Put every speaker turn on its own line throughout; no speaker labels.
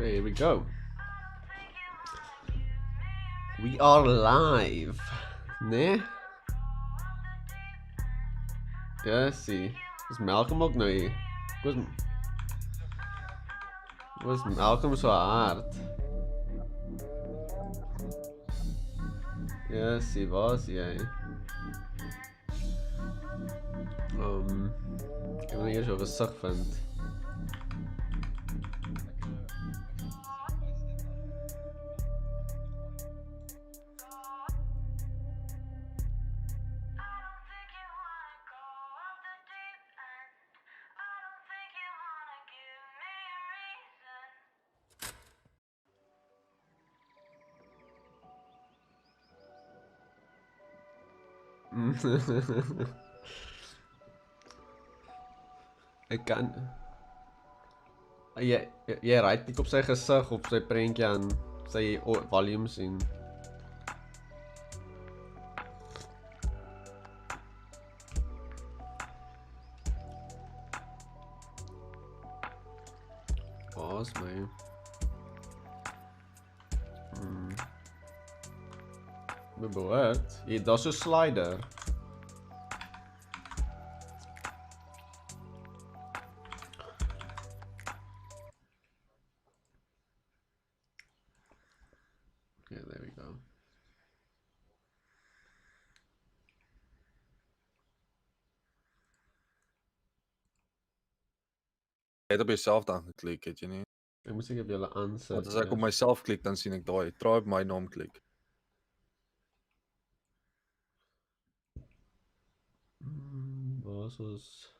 Okay, here we go. We are live. Nee? Ja, zie. Is Malcolm ook nou hier? Was Malcolm zo hard? Ja, zie, was jij? Ik heb nog hier zo gezag vind. Ik kan... Jy right klik op sy gesig op sy prentjie aan sy volume sien. Waar's my? Wat? Hier, daar's 'n slider. Okay, there we go.
Jy het op jouself dan geklik, het jy nie?
Ek moet seker op julle aansit.
Want as ek op myself klik, dan sien ek daai. Try op my naam klik.
Waar's ons?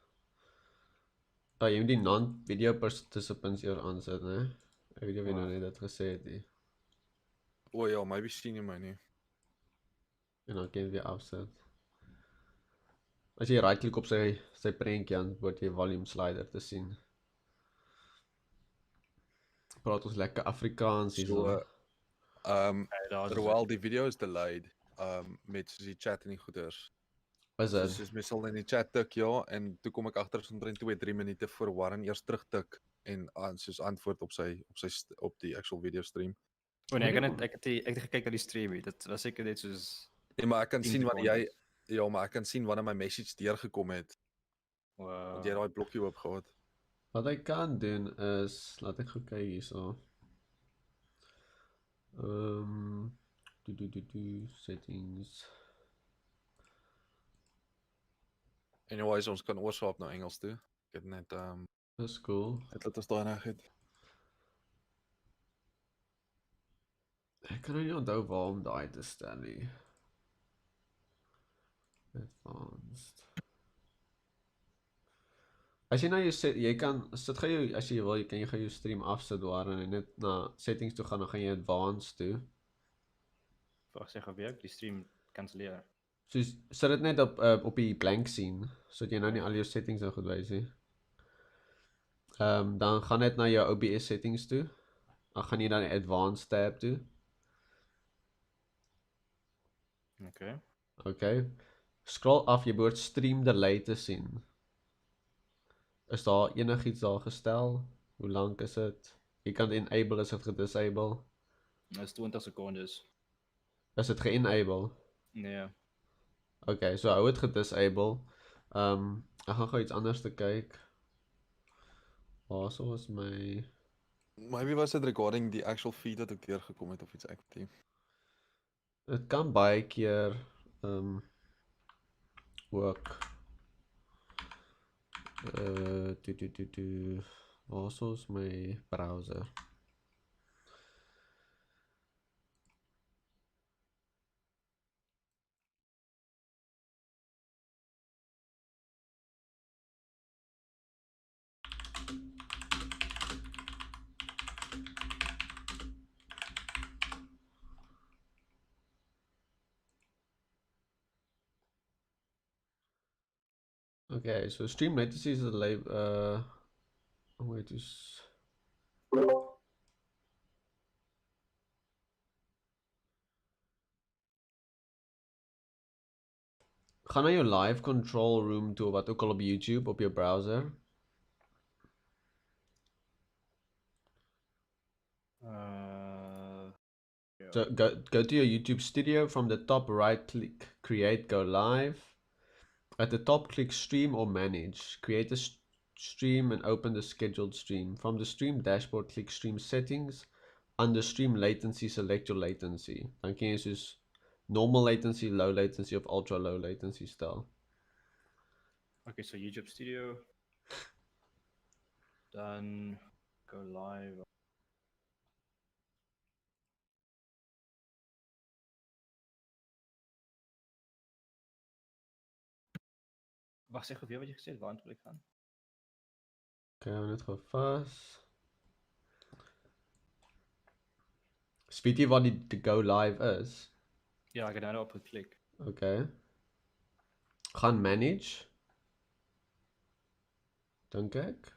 Jy moet die non-video participants hier aansit, né? Ek weet nie of jy nou net dit gesê het nie.
O ja, maybe sien jy my nie.
En dan kan jy weer afsit. As jy right klik op sy prentjie aan, word jy volume slider te sien. Praat ons lekker Afrikaans hier so.
Terwyl die video is delayed, met soos die chat en die goeders.
Is dit?
Soos my sal in die chat tik ja, en toe kom ek agter ons omtrent 2-3 minute voor Warren eers terug tik en soos antwoord op die actual video stream.
O nee, ek het gekyk na die stream, dit was seker net soos...
Nee, maar ek kan sien wanneer maar ek kan sien wanneer my message deurgekom het.
Wow.
Want jy daai blokkie oop gehad.
Wat ek kan doen is, laat ek gaan kyk hierso. Settings.
Anyways, ons kan oorswaap na Engels toe. Ek het net
Dis cool.
het laat ons daai reg het.
Ek kan nie onthou waar om daai te stel nie. Advanced. As jy nou jy kan sit gou jou as jy wil, kan jy gou jou stream afsit daar en net na settings toe gaan, dan gaan jy advanced toe.
Wag, sê gou weer, die stream kanselleer.
Soos sit dit net op die blank scene, sodat jy nou nie al jou settings nou goed wys nie. Dan gaan net na jou OBS settings toe. Dan gaan jy na die advanced tab toe. Okay. Scroll af, jy behoort stream delay te sien. Is daar enigiets daar gestel? Hoe lank is dit? Jy kan enable, is dit gedisable?
Dit is 20 sekondes.
Is dit ge-enable?
Nee.
Okay, so hou dit gedisable. Ek gaan gou iets anders te kyk. Waarso is my...
Maybe was dit regarding die actual feed wat ek deurgekom het of iets actief.
Dit kan baie keer ook waarso is my browser? Okay, so stream latency is the wait is gaan na jou live control room toe wat ook al op YouTube op jou browser. So go to your YouTube studio. From the top right, click Create, Go Live. At the top, click Stream or Manage. Create a stream and open the scheduled stream. From the stream dashboard, click Stream Settings. Under Stream Latency, select your latency. Dan kan jy soos normal latency, low latency of ultra low latency stel.
Okay, so YouTube Studio. Dan go live. Wag, sê gou weer wat jy gesê het, waarheen wil ek gaan?
Okay, hou net gou vas. Weet jy wat die go live is?
Ja, ek het nou op geklik.
Okay. Gaan manage. Dink ek.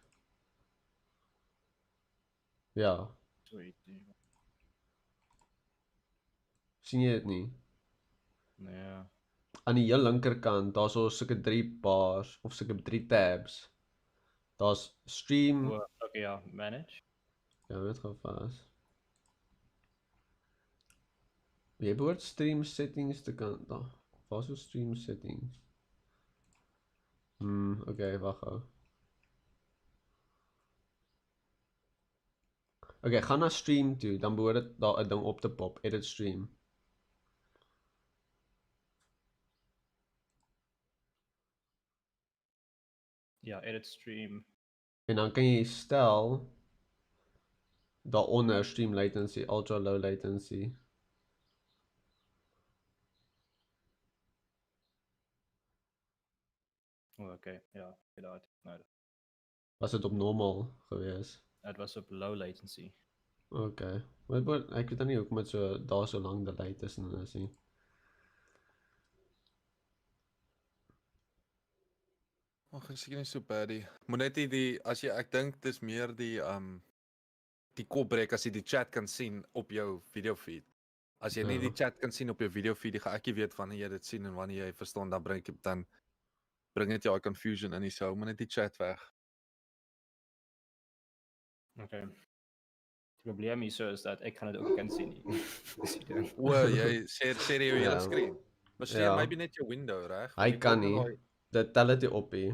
Ja.
Sorry.
Sien jy dit nie?
Nee.
Aan die heel linkerkant, daar's so sulke 3 bars of sulke 3 tabs. Daar's stream.
Oh, okay, ja, manage.
Ja, net gou vas. Jy behoort stream settings te kan. Daar. Waar is jou stream settings? Okay, wag gou. Okay, gaan na stream toe, dan behoort dit daar 'n ding op te pop, edit stream.
Ja, edit stream.
En dan kan jy stel daaronder stream latency, ultra low latency.
Oh, okay, ja, daar het nou.
Was dit op normal gewees?
Dit was op low latency.
Okay. Maar ek weet dan nie hoekom dit so daar so lank delay tussen is nie.
Ag, ek seker nie so bad nie. Moet net nie die as jy ek dink dis meer die kopbreek as jy die chat kan sien op jou video feed. As jy nie die chat kan sien op jou video feed, gaan ek nie weet wanneer jy dit sien en wanneer jy verstaan dan bring dit jou confusion in die sou, maar net die chat weg.
Okay. Die probleem hier is dat ek gaan dit ook nie kan sien nie. Dis die ding.
O, jy sê jy jou hele
Ja.
skerm. Maar sê
Ja.
maybe net jou window, reg?
Hy kan nie. Dit tel dit nie op nie.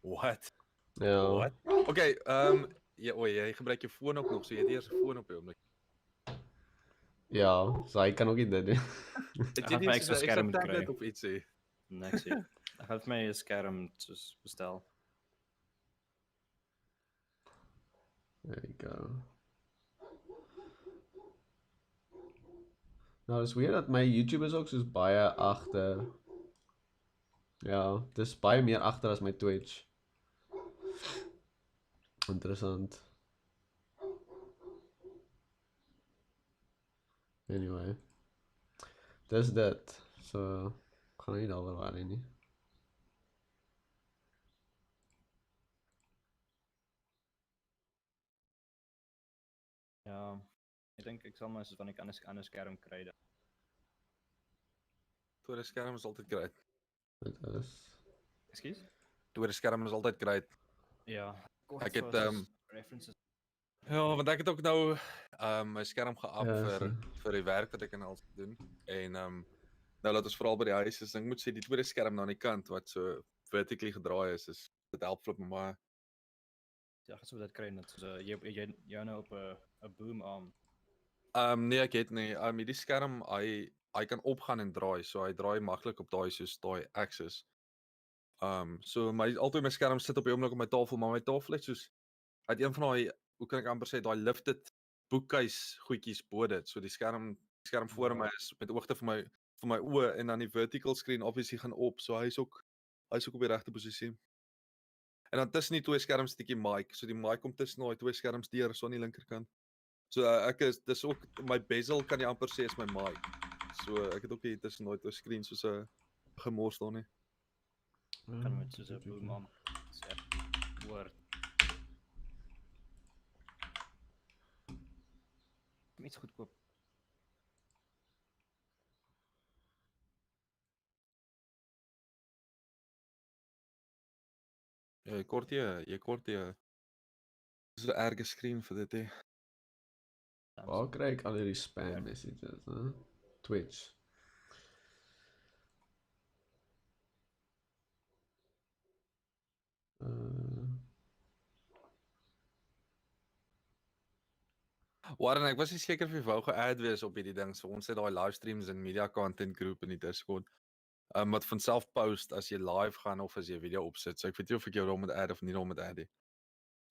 What?
Ja.
What? Okay, jy gebruik jou foon ook nog, so jy het eers 'n foon op jou oomblik.
Ja, so hy kan ook nie dit doen.
Het
Ek
jy
gaan
nie
my
so
extra
'n
skerm moet
tablet
kry.
of iets hê?
Niks hier. Ek gaan vir my 'n skerm soos bestel.
There you go. Nou, dis weird dat my YouTube is ook soos baie agter. Ja, dis baie meer agter as my Twitch. Interessant. Anyway. Dis dit. So, gaan nie daaroor worry nie.
Ja, ek dink ek sal maar soos wanneer ek 'n ander skerm kry dan.
Tweede skerm is altyd great.
Dit is
Ekskuus?
Tweede skerm is altyd great.
Ja.
Ek het
references.
ja, want ek het ook nou my skerm ge-up
Ja,
vir die werk wat ek in al doen en nou laat ons veral by die huis is, ek moet sê die tweede skerm nou aan die kant wat so vertically gedraai is dit help flip my maar
Ja, ek sou dit kry net so jy nou op 'n boom arm.
nee, ek het nie. Hierdie skerm, hy kan opgaan en draai, so hy draai maklik op daai axis. So altyd my skerm sit op die oomblik op my tafel, maar my tafel het soos hy het een van daai, hoe kan ek amper sê, daai lifted boekhuis goedjies bo dit. So die skerm voor my is met hoogte vir my oë en dan die vertical screen obviously gaan op, so hy's ook op die regte posisie. En dan tussen die twee skerms 'n bietjie mic, so die mic kom tussen daai twee skerms deur so aan die linkerkant. So dis ook my bezel kan jy amper sê is my mic. So ek het ook hier tussen daai twee screens soos 'n gemors daar nie.
Kan met soos 'n boom arm sê woord. Iets goedkoop.
Jy kort jy. Dis 'n erge screen vir dit hè.
Waar krijg ik al die spam messages? Huh? Twitch.
Warren, ek was nie seker of jy wou ge-add wees op hierdie ding. So ons het daai livestreams en media content groep in die Discord. Wat van self post as jy live gaan of as jy video opsit. So ek weet nie of ek jou daar moet add of nie daar moet add nie.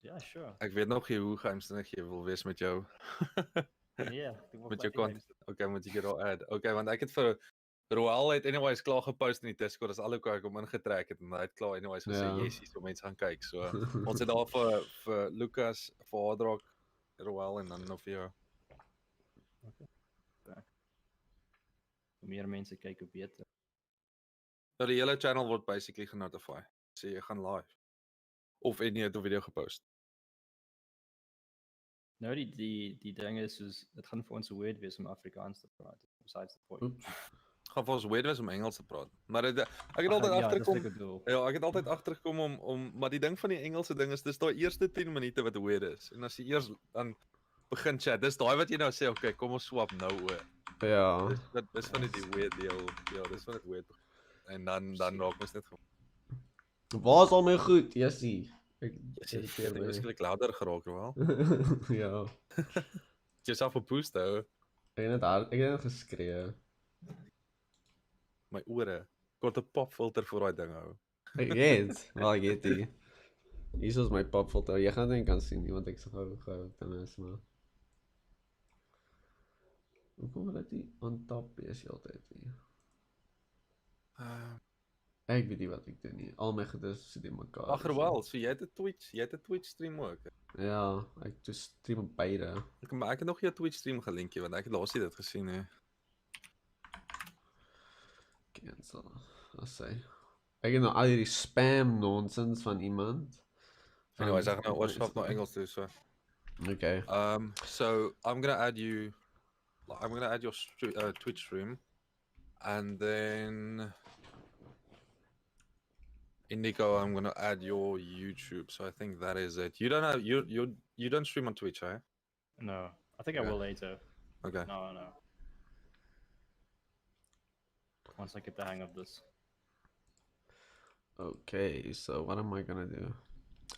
Ja, sure.
Ek weet nog nie hoe geheimsinnig jy wil wees met jou.
Nee,
met jou content. Okay, moet jy daar add. Okay, want ek het vir Roel het anyways klaar gepost in die Discord. Dis al hoe ek hom ingetrek het en hy het klaar anyways gesê yes, hier so mense gaan kyk. So ons het daar vir Lucas, vir Hardrock, Roel en dan nog vir jou.
Hoe meer mense kyk, hoe beter.
Nou die hele channel word basically genotify. So jy gaan live. Of en jy het 'n video gepost.
Nou die ding is soos dit gaan vir ons weird wees om Afrikaans te praat. Besides the point.
Gaan vir ons weird wees om Engels te praat. Maar ek het altyd agtergekom. Ja, ek het altyd agtergekom om maar die ding van die Engelse ding is dis daai eerste 10 minute wat weird is. En as jy eers dan begin chat, dis daai wat jy nou sê, okay, kom ons swap nou oor.
Ja.
Dis van die weird deel. Ja, dis van dit weird. En dan raak ons net
Waar is al my goed? Jessie. Ek
het miskien louder geraak wel.
ja.
Jouself op boost hou.
Ek het net geskree.
My ore. Kort 'n popfilter vir daai ding hou.
Ek het, wel ek het die. Hier is my popfilter. Jy gaan dit nie kan sien nie want ek sê gou dan is maar. Hoe kom dit nie on top is jy altyd nie? Ek weet nie wat ek doen nie. Al my gedus sit in mekaar.
Ag wel, so jy het 'n Twitch stream ook.
Ja, ek doen stream op beide.
Maar ek het nog jou Twitch stream gelinkie want ek het laas dit gesien hè.
Cancel. Sê. Ek het nou al hierdie spam nonsens van iemand.
Anyways, ek gaan nou oorswap na Engels toe so.
Okay.
So I'm gonna add your Twitch stream, and then Indigo, I'm gonna add your YouTube. So I think that is it. You don't have you don't stream on Twitch, eh?
No, I think I will later.
Okay.
No. Once I get the hang of this.
Okay, so what am I gonna do?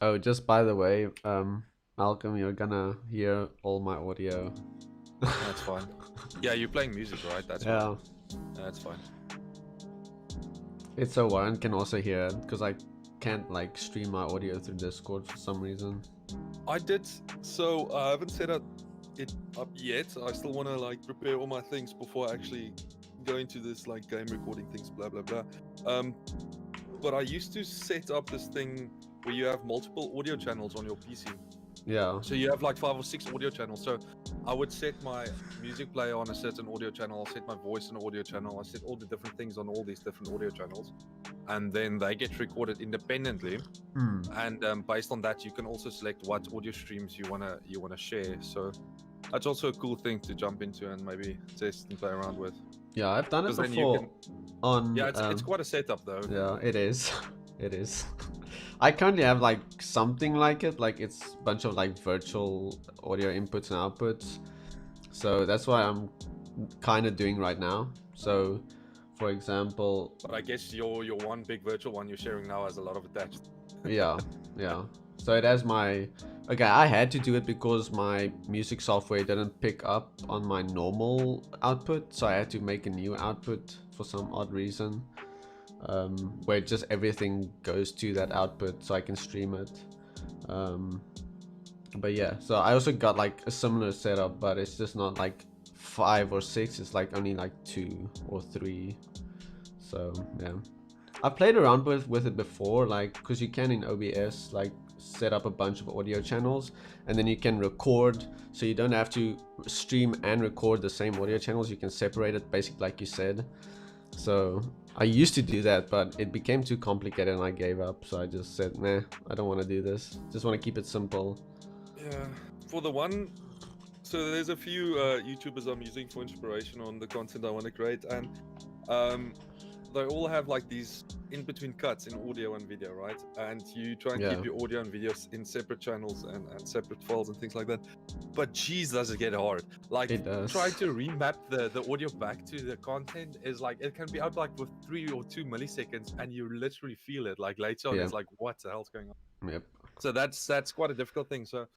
Oh, just by the way, Malcolm, you're gonna hear all my audio.
That's fine. Yeah, you're playing music, right? That's
yeah.
Fine. That's fine.
It's so Warren can also hear it because I can't like stream my audio through Discord for some reason.
I did, so I haven't set it up yet. I still want to like prepare all my things before I actually go into this like game recording things, blah blah blah. But I used to set up this thing where you have multiple audio channels on your PC.
Yeah.
So you have like 5 or 6 audio channels. So I would set my music player on a certain audio channel. I'll set my voice on an audio channel. I set all the different things on all these different audio channels, and then they get recorded independently. And based on that, you can also select what audio streams you wanna share. So that's also a cool thing to jump into and maybe test and play around with.
Yeah, I've done it
'Cause then
before.
Yeah, it's quite a setup though.
Yeah, it is. It is. I currently have like something like it, like it's a bunch of like virtual audio inputs and outputs. So that's what I'm kind of doing right now. So, for example,
But I guess your one big virtual one you're sharing now has a lot of attached.
yeah. So it has my, okay, I had to do it because my music software didn't pick up on my normal output, so I had to make a new output for some odd reason, where just everything goes to that output so I can stream it. But yeah, so I also got like a similar setup, but it's just not like 5 or 6, it's like only like 2 or 3. So yeah, I played around with it before, like because you can in OBS like set up a bunch of audio channels and then you can record, so you don't have to stream and record the same audio channels. You can separate it basically like you said. So I used to do that, but it became too complicated and I gave up. So I just said, nah, I don't want to do this. Just want to keep it simple.
Yeah, for the one, so there's a few YouTubers I'm using for inspiration on the content I want to create, and they all have like these in between cuts in audio and video, right? And you try and
Yeah.
keep your audio and videos in separate channels and separate files and things like that. But geez, does it get hard. Like
It does.
trying to remap the audio back to the content is like, it can be out like with 3 or 2 milliseconds and you literally feel it. Like later on,
Yeah.
it's like, what the hell's going on?
Yep.
So that's quite a difficult thing. So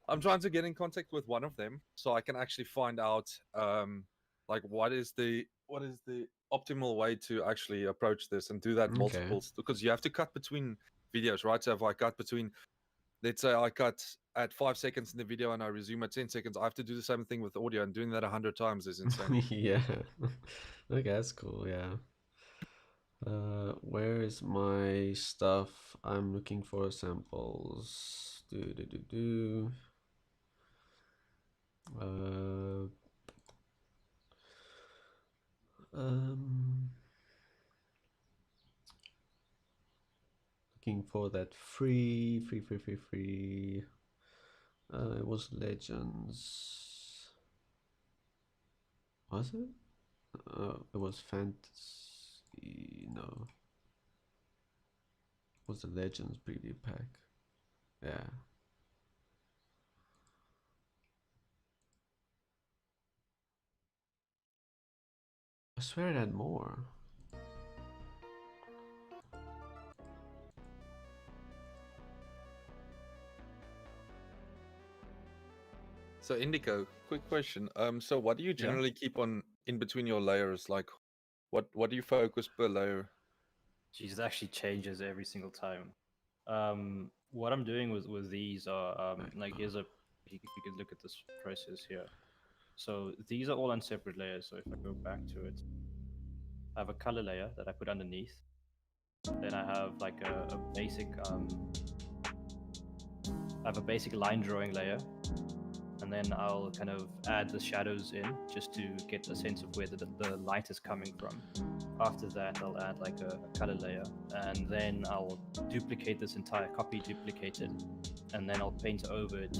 I'm trying to get in contact with one of them so I can actually find out like what is the optimal way to actually approach this and do that
Okay.
multiples, because you have to cut between videos, right? So if I cut between, let's say I cut at 5 seconds in the video and I resume at 10 seconds, I have to do the same thing with audio, and doing that 100 times is insane.
Yeah. Okay, that's cool. Yeah. Where is my stuff? I'm looking for samples. Um, looking for that free. It was Legends. Was it? It was Fantasy. No. It was the Legends preview pack. Yeah. I swear it had more.
So Indico, quick question. So what do you generally keep on in between your layers? Like what do you focus per layer?
Geez, it actually changes every single time. What I'm doing with these are like here's a you can look at this process here. So these are all on separate layers. So if I go back to it, I have a color layer that I put underneath. Then I have like a basic I have a basic line drawing layer, and then I'll kind of add the shadows in just to get a sense of where the light is coming from. After that, I'll add like a color layer, and then I'll duplicate this entire copy, duplicate it, and then I'll paint over it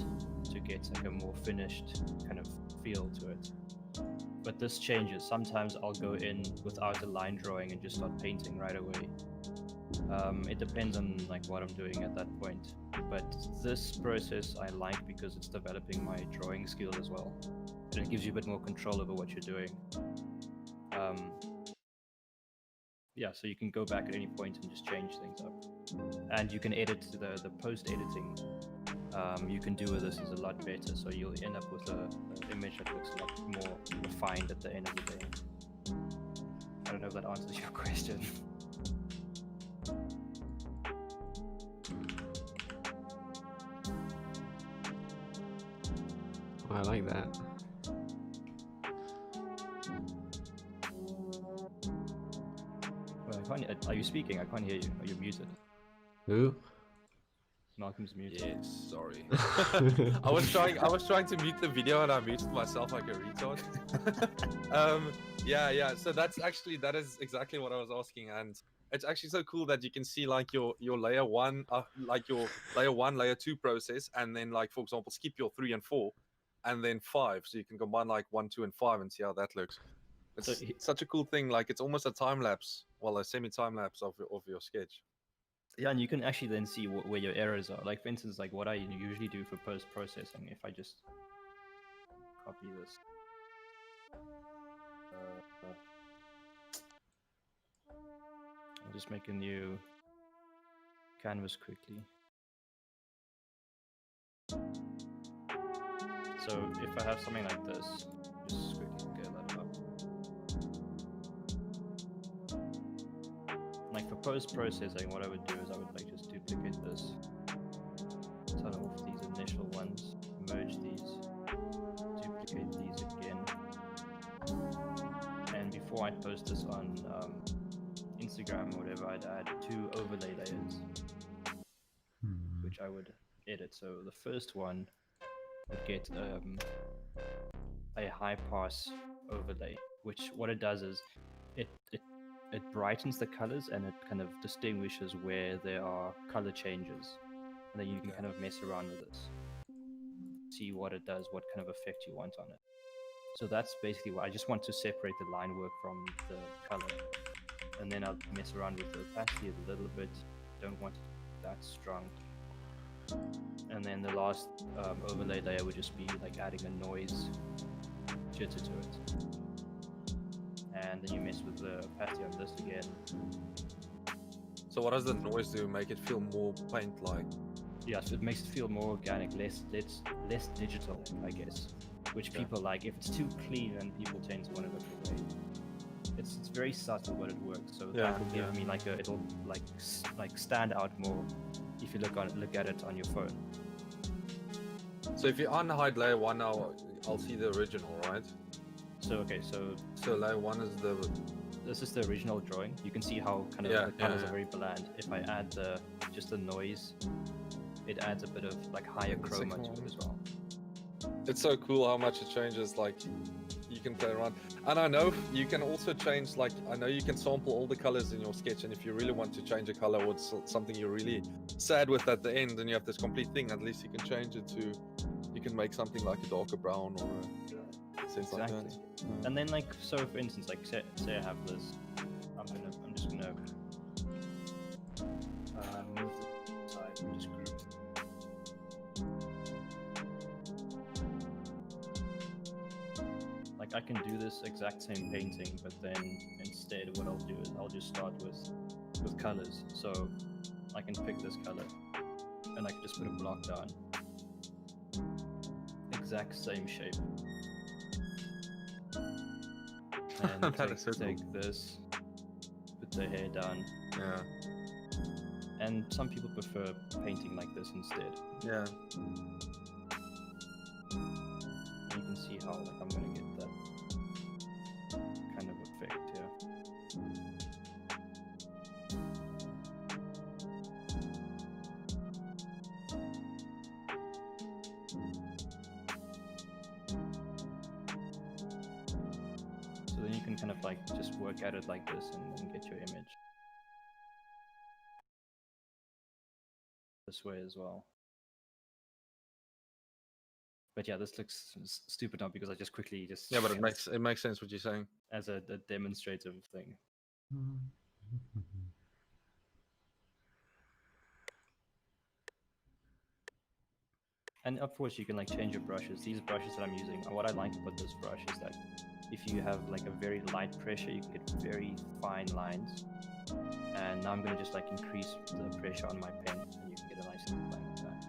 to get like a more finished kind of feel to it. But this changes. Sometimes I'll go in without a line drawing and just start painting right away. It depends on like what I'm doing at that point. But this process I like because it's developing my drawing skill as well, and it gives you a bit more control over what you're doing. Yeah, so you can go back at any point and just change things up, and you can edit the post editing. You can do with this is a lot better, so you'll end up with an image that looks a lot more refined at the end of the day. I don't know if that answers your question.
I like that.
Well, I can't, are you speaking? I can't hear you. Are you muted?
Who?
Malcolm's muted.
Yes, sorry. I was trying to mute the video and I muted myself like a retard. Yeah. So that is exactly what I was asking, and it's actually so cool that you can see like your layer one, like your layer 1, layer 2 process, and then like for example skip your 3 and 4, and then 5, so you can combine like 1, 2, and 5 and see how that looks. It's such a cool thing. Like it's almost a time lapse, well, a semi time lapse of your sketch.
Yeah, and you can actually then see where your errors are. Like for instance, like what I usually do for post-processing, if I just copy this. I'll just make a new canvas quickly. So if I have something like this, just quickly scale that up. Like for post-processing, what I would do is I would like just duplicate this, turn off these initial ones, merge these, duplicate these again, and before I post this on Instagram or whatever, I'd add 2 overlay layers, which I would edit. So the first one would get a high pass overlay, which what it does is it brightens the colors and it kind of distinguishes where there are color changes, and then you can kind of mess around with this, see what it does, what kind of effect you want on it. So that's basically what I just want to separate the line work from the color. and then I'll mess around with the opacity a little bit. Don't want it that strong. And then the last overlay layer would just be like adding a noise jitter to it. And then you mess with the opacity on this again.
So what does the noise do? Make it feel more paint-like?
Yeah, so it makes it feel more organic, less digital, I guess. Which people like. If it's too clean, then people tend to want to look away. It's very subtle, but it works. So that will give me like it'll like stand out more if you look at it on your phone.
So if you unhide layer 1 now, I'll see the original, right?
So
So layer 1 is
this is the original drawing. You can see how kind of the colors are very bland. If I add just the noise, it adds a bit of like higher chroma to it as well.
It's so cool how much it changes. Like you can play around, and I know you can also change. Like I know you can sample all the colors in your sketch, and if you really want to change a color or something you're really sad with at the end, and you have this complete thing, at least you can change it to. You can make something like a darker brown or sense like that.
And then like so, for instance, like say I have this. I'm just gonna move the side and just group. Like I can do this exact same painting, but then instead what I'll do is I'll just start with colors. So I can pick this color and I can just put a block down. Exact same shape. And take this, put the hair down.
Yeah.
And some people prefer painting like this instead.
Yeah.
You can see how like I'm gonna get that kind of effect here. So then you can kind of like just work at it like this and then get your image this way as well. But yeah, this looks stupid now because I just quickly just
Yeah, but it makes sense what you're saying.
as a demonstrative thing. And of course you can like change your brushes. These brushes that I'm using, what I like about this brush is that if you have like a very light pressure, you can get very fine lines. And now I'm going to just like increase the pressure on my pen and you can get a nice line like that.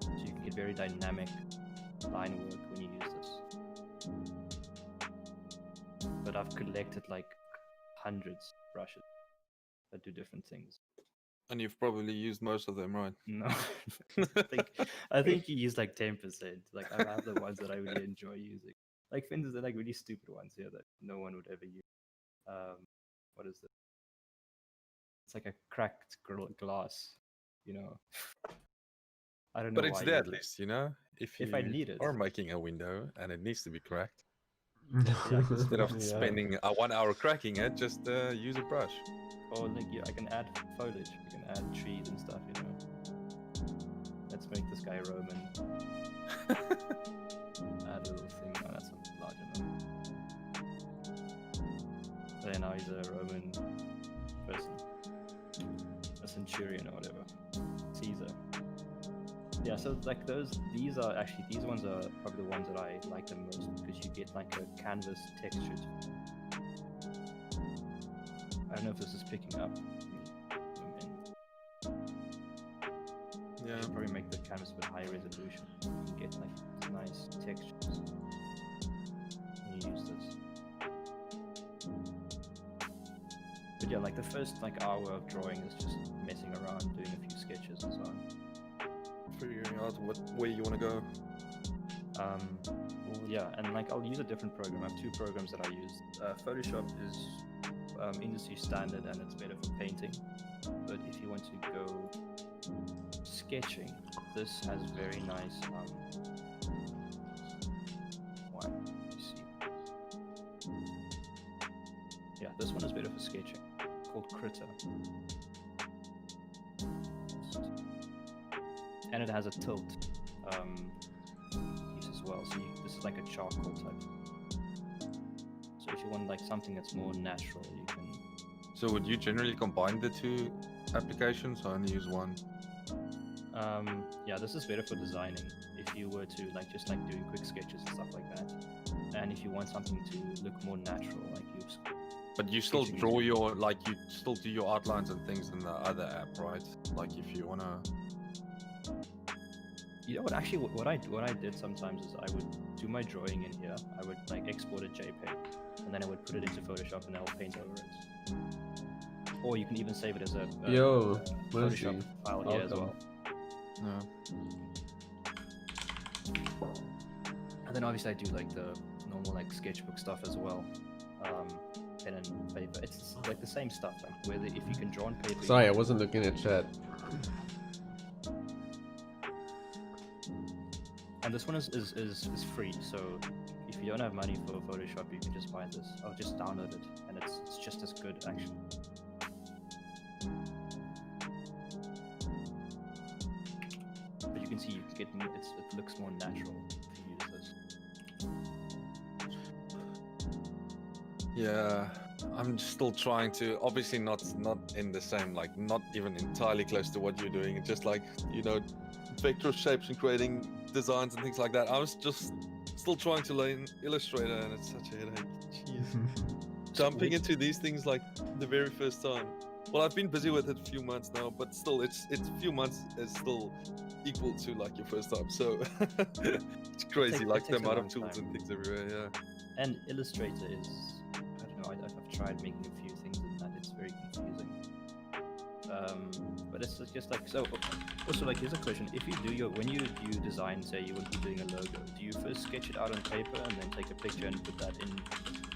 So you can get very dynamic line work when you use this. But I've collected like hundreds of brushes that do different things.
And you've probably used most of them, right?
No, I think you use like 10%. Like I have the ones that I really enjoy using. Like for instance, they're like really stupid ones here that no one would ever use. What is it? It's like a cracked glass, you know. I don't know.
But it's
why
there at least, you know. If
I need it,
are making a window and it needs to be cracked,
yeah,
instead of spending 1 hour cracking it, just use a brush.
or like I can add foliage, we can add trees and stuff, you know. Let's make this guy Roman. Add a little thing. Oh, that's not large enough. So yeah, now he's a Roman person, a centurion or whatever, Caesar. Yeah, so like these ones are probably the ones that I like the most because you get like a canvas texture. I don't know if this is picking up.
Yeah.
I should probably make the canvas a bit higher resolution. You can get like nice textures when you use this. But yeah, like the first like hour of drawing is just messing around, doing a few sketches and so on.
Figuring out where you want to go.
Yeah, and like I'll use a different program. I have two programs that I use. Photoshop is industry standard and it's better for painting. But if you want to go sketching, this has very nice yeah, this one is better for sketching. It's called Critter. And it has a tilt piece as well. So this is like a charcoal type. So if you want like something that's more natural, you can
So would you generally combine the two applications or only use one?
Yeah, this is better for designing. If you were to just doing quick sketches and stuff like that, and if you want something to look more natural, like you.
But you still draw your you still do your outlines and things in the other app, right? Like if you wanna.
You know what? Actually, what I did sometimes is I would do my drawing in here. I would export a JPEG, and then I would put it into Photoshop, and I'll paint over it. Or you can even save it as a Photoshop file here as well.
No.
And then obviously I do the normal sketchbook stuff as well. Pen and paper. It's like the same stuff. Like whether if you can draw on paper.
Sorry, I wasn't looking at chat.
And this one is free, so if you don't have money for Photoshop, you can just buy this. Or just download it, and it's just as good actually. But you can see it looks more natural if you use this.
Yeah, I'm still trying to. Obviously, not in the same not even entirely close to what you're doing. It's just vector shapes and creating designs and things like that. I was just still trying to learn Illustrator, and it's such a headache. Jeez. Jumping into these things the very first time. Well, I've been busy with it a few months now, but still, it's a few months is still equal to your first time. So it's crazy, the amount of tools and things everywhere. Yeah.
And Illustrator is, I don't know. I've tried making a few things in that. It's very confusing. But it's just so. Also, here's a question: if you do when you design, say you would be doing a logo, do you first sketch it out on paper and then take a picture and put that in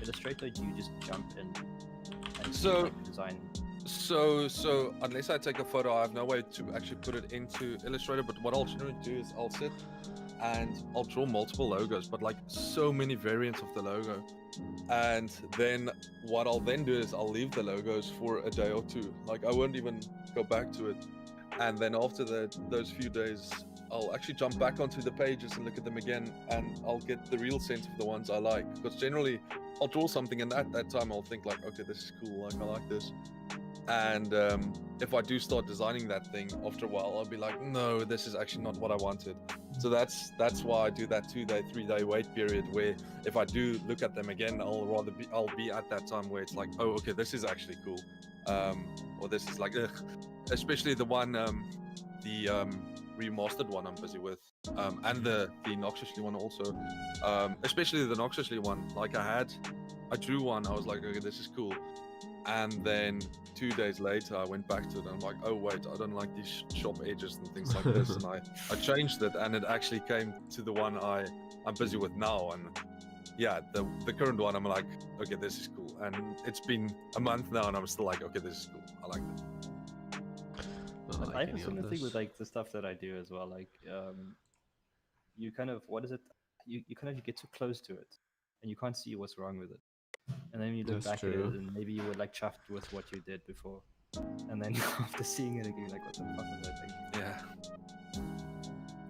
Illustrator? Or do you just jump in and design?
So unless I take a photo, I have no way to actually put it into Illustrator. But what I'll generally do is I'll sit and I'll draw multiple logos, but so many variants of the logo. And then what I'll then do is I'll leave the logos for a day or two. I won't even go back to it. And then after those few days, I'll actually jump back onto the pages and look at them again, and I'll get the real sense of the ones I like. Because generally, I'll draw something, and at that time, I'll think okay, this is cool. I like this. And if I do start designing that thing, after a while, I'll be no, this is actually not what I wanted. So that's why I do that 2-day, 3-day wait period, where if I do look at them again, I'll be at that time where it's oh, okay, this is actually cool, or this is ugh. Especially the one, the remastered one I'm busy with, and the Noxiously one also, especially the Noxiously one. I drew one, I was okay, this is cool. And then 2 days later, I went back to it, and I'm oh wait, I don't like these sharp edges and things like this. And I changed it, and it actually came to the one I'm busy with now. And yeah, the current one, I'm okay, this is cool. And it's been a month now, and I'm still okay, this is cool. I like it.
I have a similar thing with the stuff that I do as well. You kind of you get too close to it, and you can't see what's wrong with it. And then you look back at it, and maybe you were chuffed with what you did before, and then after seeing it again, what the fuck was I thinking?
Yeah.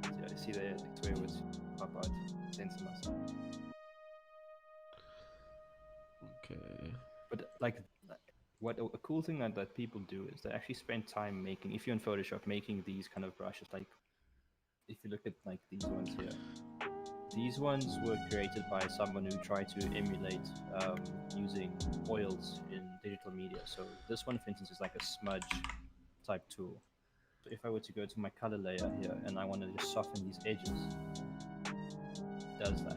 Yeah, you see there, where it was pop out, sense myself.
Okay.
But what a cool thing that people do is they actually spend time making. If you're in Photoshop, making these kind of brushes, if you look at these ones here. These ones were created by someone who tried to emulate using oils in digital media. So this one, for instance, is a smudge type tool. So if I were to go to my color layer here and I want to just soften these edges, it does that.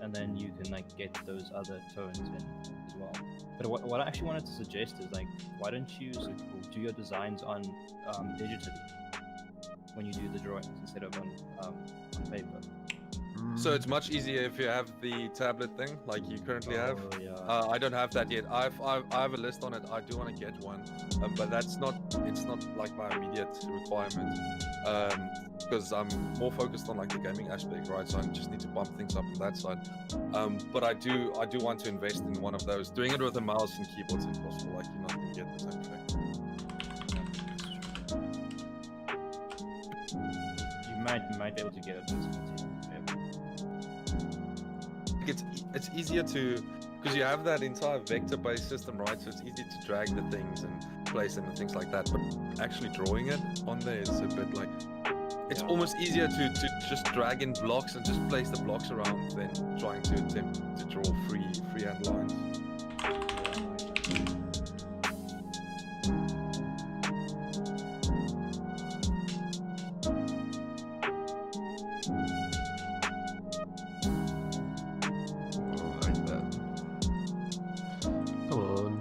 And then you can get those other tones in as well. But what I actually wanted to suggest is why don't you do your designs on digitally when you do the drawings instead of on paper.
So it's much easier if you have the tablet thing you currently have.
Yeah.
I don't have that yet. I have a list on it. I do want to get one, but it's not my immediate requirement, because I'm more focused on the gaming aspect, right? So I just need to bump things up on that side. But I do want to invest in one of those. Doing it with a mouse and keyboard's impossible. You're not going to get the same effect.
You might be able to get it.
It's easier to because you have that entire vector-based system, right? So it's easy to drag the things and place them and things like that. But actually drawing it on there is a bit like it's almost easier to just drag in blocks and just place the blocks around than trying to attempt to draw freehand lines.
Like that. Come on.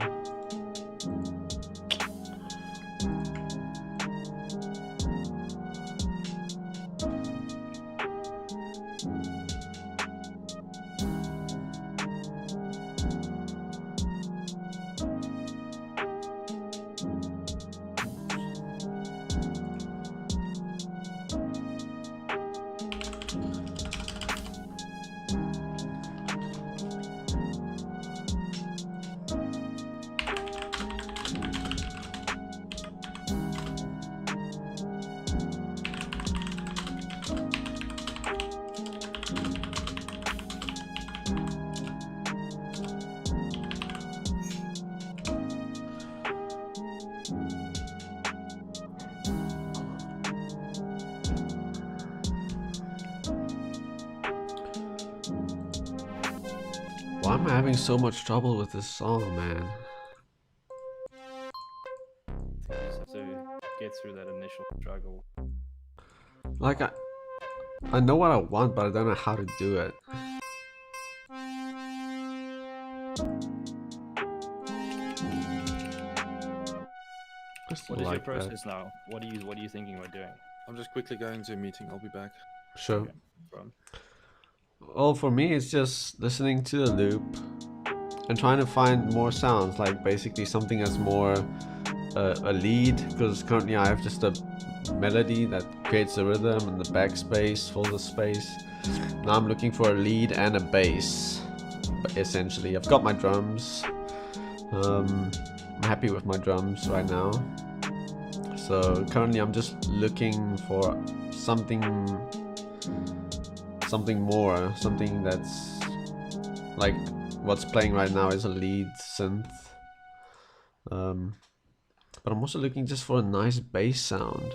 Why am I having so much trouble with this song, man?
You just have to get through that initial struggle.
Like I know what I want, but I don't know how to do it.
What is your process now? What are you thinking about doing?
I'm just quickly going to a meeting. I'll be back.
Sure.
Okay. From
Well, for me, it's just listening to the loop and trying to find more sounds, like basically something that's more a lead, because currently I have just a melody that creates the rhythm and the backspace fills the space. Now I'm looking for a lead and a bass, essentially. I've got my drums. I'm happy with my drums right now. So currently I'm just looking for something more, something that's like what's playing right now is a lead synth. But I'm also looking just for a nice bass sound.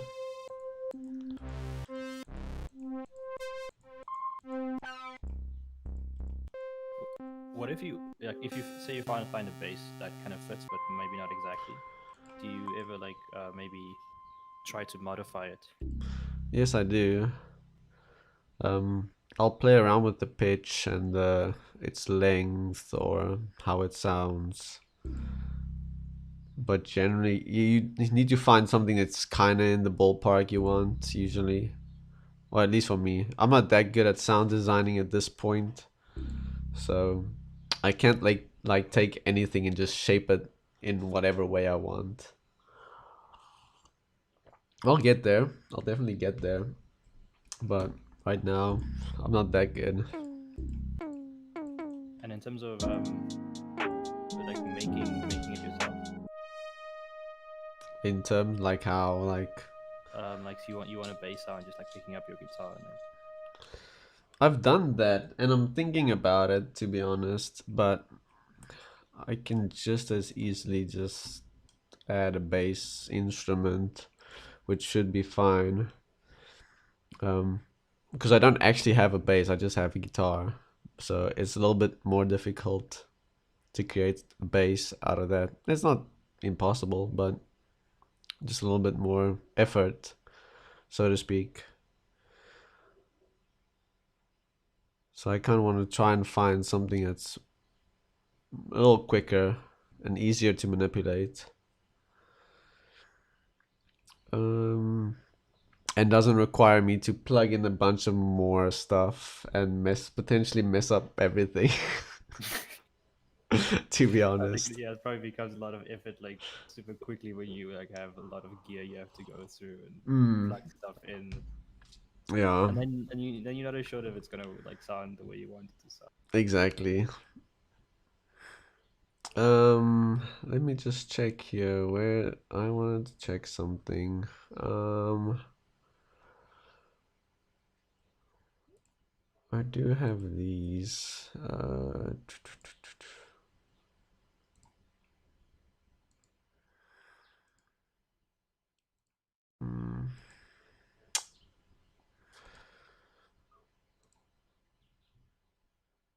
what if you say you find a bass that kind of fits, but maybe not exactly? Do you ever like maybe try to modify it?
Yes, I do. I'll play around with the pitch and its length or how it sounds. But generally, you need to find something that's kind of in the ballpark you want, usually. Or at least for me. I'm not that good at sound designing at this point. So I can't like take anything and just shape it in whatever way I want. I'll get there. I'll definitely get there. But right now, I'm not that good.
And in terms of like making it yourself,
In terms like how
like so you want a bass sound, just like picking up your guitar and then
I've done that and I'm thinking about it, to be honest, but I can just as easily just add a bass instrument, which should be fine. Because I don't actually have a bass, I just have a guitar. So it's a little bit more difficult to create a bass out of that. It's not impossible, but just a little bit more effort, so to speak. So I kind of want to try and find something that's a little quicker and easier to manipulate. And doesn't require me to plug in a bunch of more stuff and potentially mess up everything. To be
I
honest.
think, yeah, it probably becomes a lot of effort like super quickly when you like have a lot of gear you have to go through and plug stuff in.
Yeah,
And then you're not as sure if it's gonna like sound the way you want it to sound.
exactly. Let me just check here where I wanted to check something. I do have these.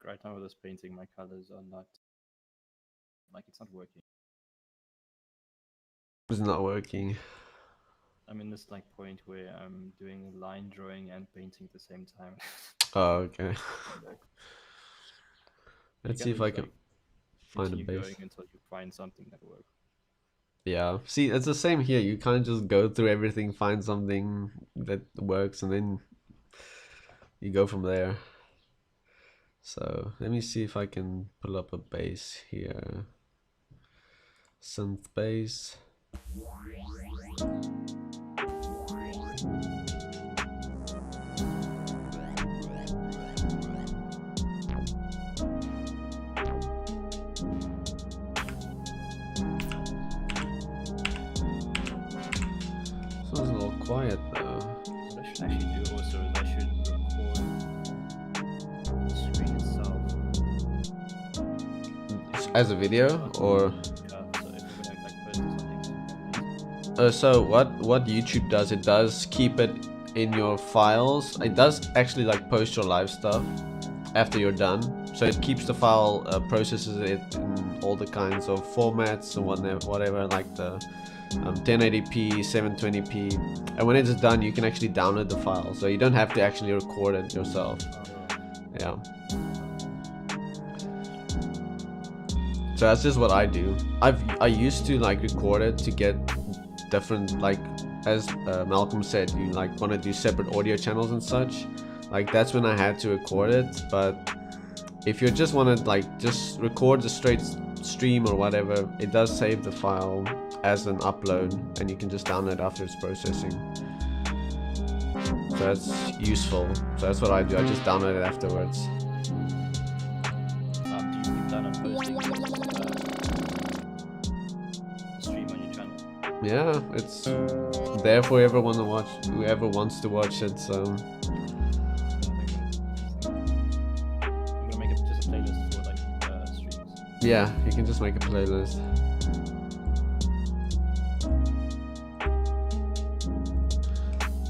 right now with this painting, my colors are not like it's not working.
It's not working.
I'm in this like point where I'm doing line drawing and painting at the same time.
Oh, okay.
Like,
Let's
you
see
kind
if
of
I
just
can
like
find a
continue
base.
going until you find something that works.
Yeah, see, it's the same here. You kind of just go through everything, find something that works, and then you go from there. So let me see if I can pull up a base here. Synth base. This one's a little quiet though.
What I should actually do also is I should record the screen itself.
As a video, or
Yeah, so if I'm gonna like post something.
so what YouTube does, it does keep it in your files. It does actually like post your live stuff after you're done, so it keeps the file, processes it in all the kinds of formats and whatever, like the 1080p, 720p, and when it's done you can actually download the file, so you don't have to actually record it yourself. Yeah, so that's just what I do. I used to like record it to get different, like as Malcolm said, you like want to do separate audio channels and such, like that's when I had to record it. But if you just want to like just record the straight stream or whatever, it does save the file as an upload and you can just download after it's processing. So that's useful. So that's what I do. I just download it afterwards.
Do you plan on posting the stream on your channel?
Yeah, it's there for everyone to watch, whoever wants to watch it. So
I'm gonna make just a playlist for like streams.
yeah, you can just make a playlist.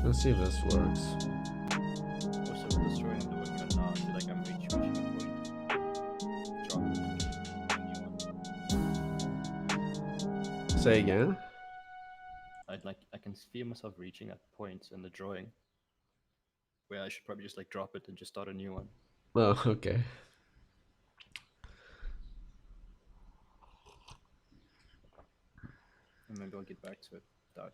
Let's see if this works.
Also, with this drawing I'm working on now, I feel like I'm reaching a point. Drop a new one.
Say again.
I can feel myself reaching that point in the drawing where I should probably just like drop it and just start a new one.
Oh, okay.
And maybe I'll get back to it without.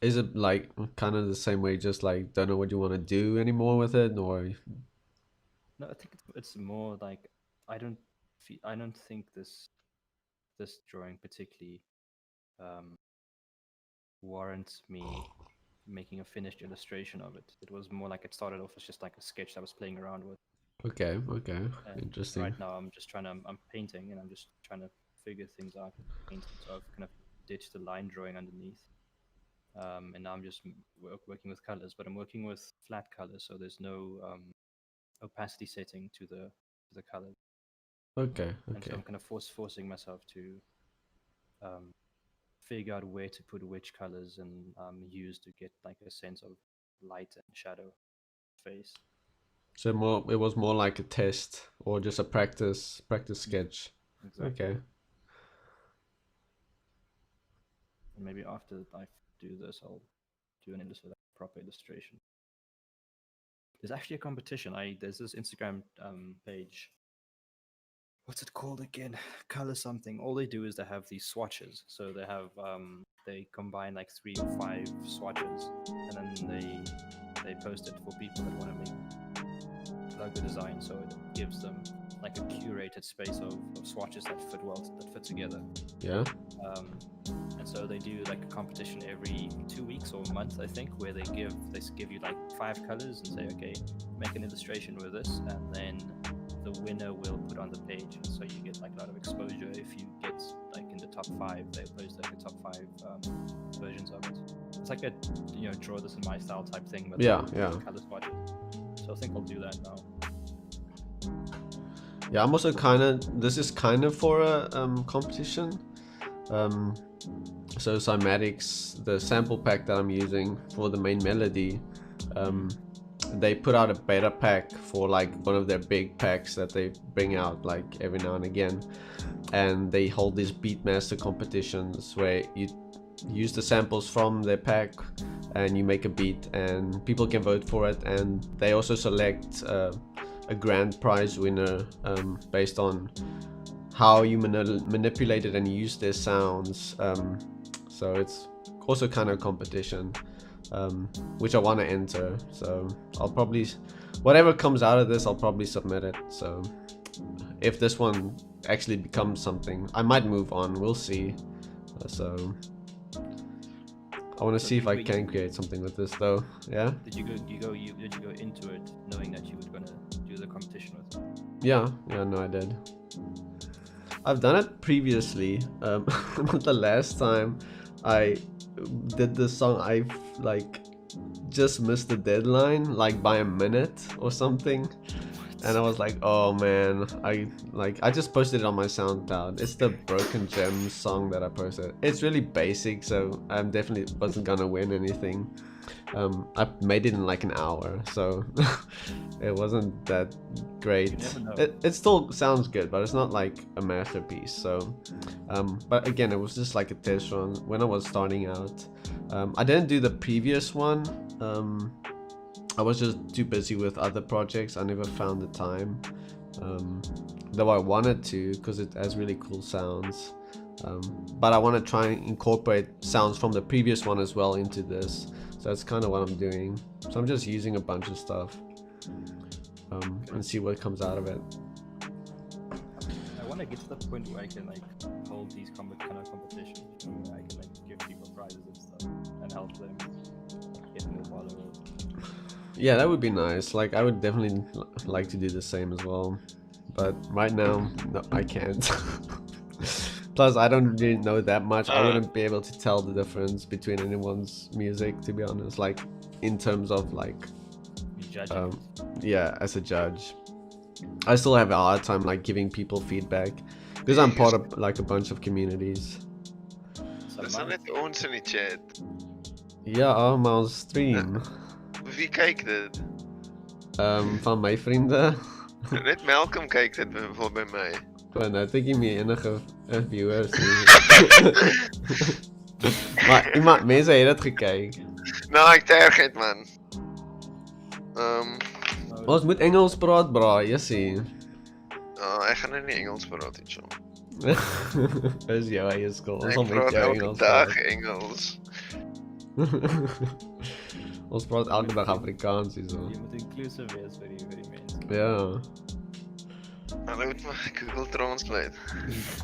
Is it like kind of the same way, just like don't know what you want to do anymore with it, or?
No, I think it's more like I don't think this drawing particularly warrants me making a finished illustration of it. It was more like it started off as just like a sketch that I was playing around with.
Okay, okay,
And
interesting.
right now I'm just trying to I'm painting and I'm just trying to figure things out with painting. So I've kind of ditched the line drawing underneath. And now I'm just working with colors, but I'm working with flat colors, so there's no opacity setting to the colors.
Okay,
And so I'm kind of forcing myself to figure out where to put which colors and use to get like a sense of light and shadow face.
So it was more like a test or just a practice sketch.
Exactly.
Okay.
And maybe after I do this, I'll do an proper illustration. There's actually a competition. There's this Instagram page. What's it called again? Color something. All they do is they have these swatches. So they have they combine like 3 or 5 swatches, and then they post it for people that want to make logo design. So it gives them like a curated space of swatches that fit well, that fit together.
Yeah.
And so they do like a competition every 2 weeks or a month, I think, where they give you like 5 colors and say, okay, make an illustration with this, and then the winner will put on the page. And so you get like a lot of exposure. If you get like in the top 5, they post like the top 5 versions of it. It's like a draw this in my style type thing, but
Yeah.
color swatches. So I think I'll do that now.
Yeah, I'm also this is kind of for a competition. So Cymatics, the sample pack that I'm using for the main melody, they put out a beta pack for like one of their big packs that they bring out like every now and again, and they hold these Beatmaster competitions where you use the samples from their pack and you make a beat and people can vote for it, and they also select a grand prize winner based on how you manipulated and used their sounds. So it's also kind of competition, which I want to enter. So I'll probably, whatever comes out of this, I'll probably submit it. So if this one actually becomes something, I might move on. We'll see. So I want to see if I can create something with this, though. Yeah.
Did you go into it knowing that you were gonna do the competition with it?
Yeah. No, I did. I've done it previously. But the last time I did this song, I like just missed the deadline like by a minute or something. And I was like, oh man, I just posted it on my SoundCloud. It's the Broken Gems song that I posted. It's really basic, so I definitely wasn't gonna win anything. I made it in like an hour, so it wasn't that great. It still sounds good, but it's not like a masterpiece. So, but again, it was just like a test run when I was starting out. I didn't do the previous one. I was just too busy with other projects. I never found the time, though I wanted to, because it has really cool sounds. But I want to try and incorporate sounds from the previous one as well into this. So that's kind of what I'm doing. So I'm just using a bunch of stuff and see what comes out of it.
I want to get to the point where I can like hold these kind of competitions, where I can like give people prizes and stuff and help them get more followers.
Yeah, that would be nice. Like, I would definitely like to do the same as well. But right now, no, I can't. Plus, I don't really know that much. I wouldn't be able to tell the difference between anyone's music, to be honest. Like, in terms of like, yeah, as a judge, I still have a hard time like giving people feedback because I'm part of like a bunch of communities.
Dis nou net ons in die chat.
Ja, allemaal stream.
Wie kyk dit?
Van my vriende.
Net Malcolm kyk dit voor by my.
Want nou dink ek nie enige viewers nie. Maar mense het dit gekyk.
Nou, ek terg het man.
Ons moet Engels praat, bra, jessie.
Ek gaan nou nie Engels praat nie, so.
Dis jou eie skuld. Ons
Ek
sal met
praat
jou
elke
Engels
dag
praat.
Engels.
Ons praat elke dag Afrikaans hier so.
Jy moet inclusive wees vir die mense.
Ja.
Hulle moet my Google Translate.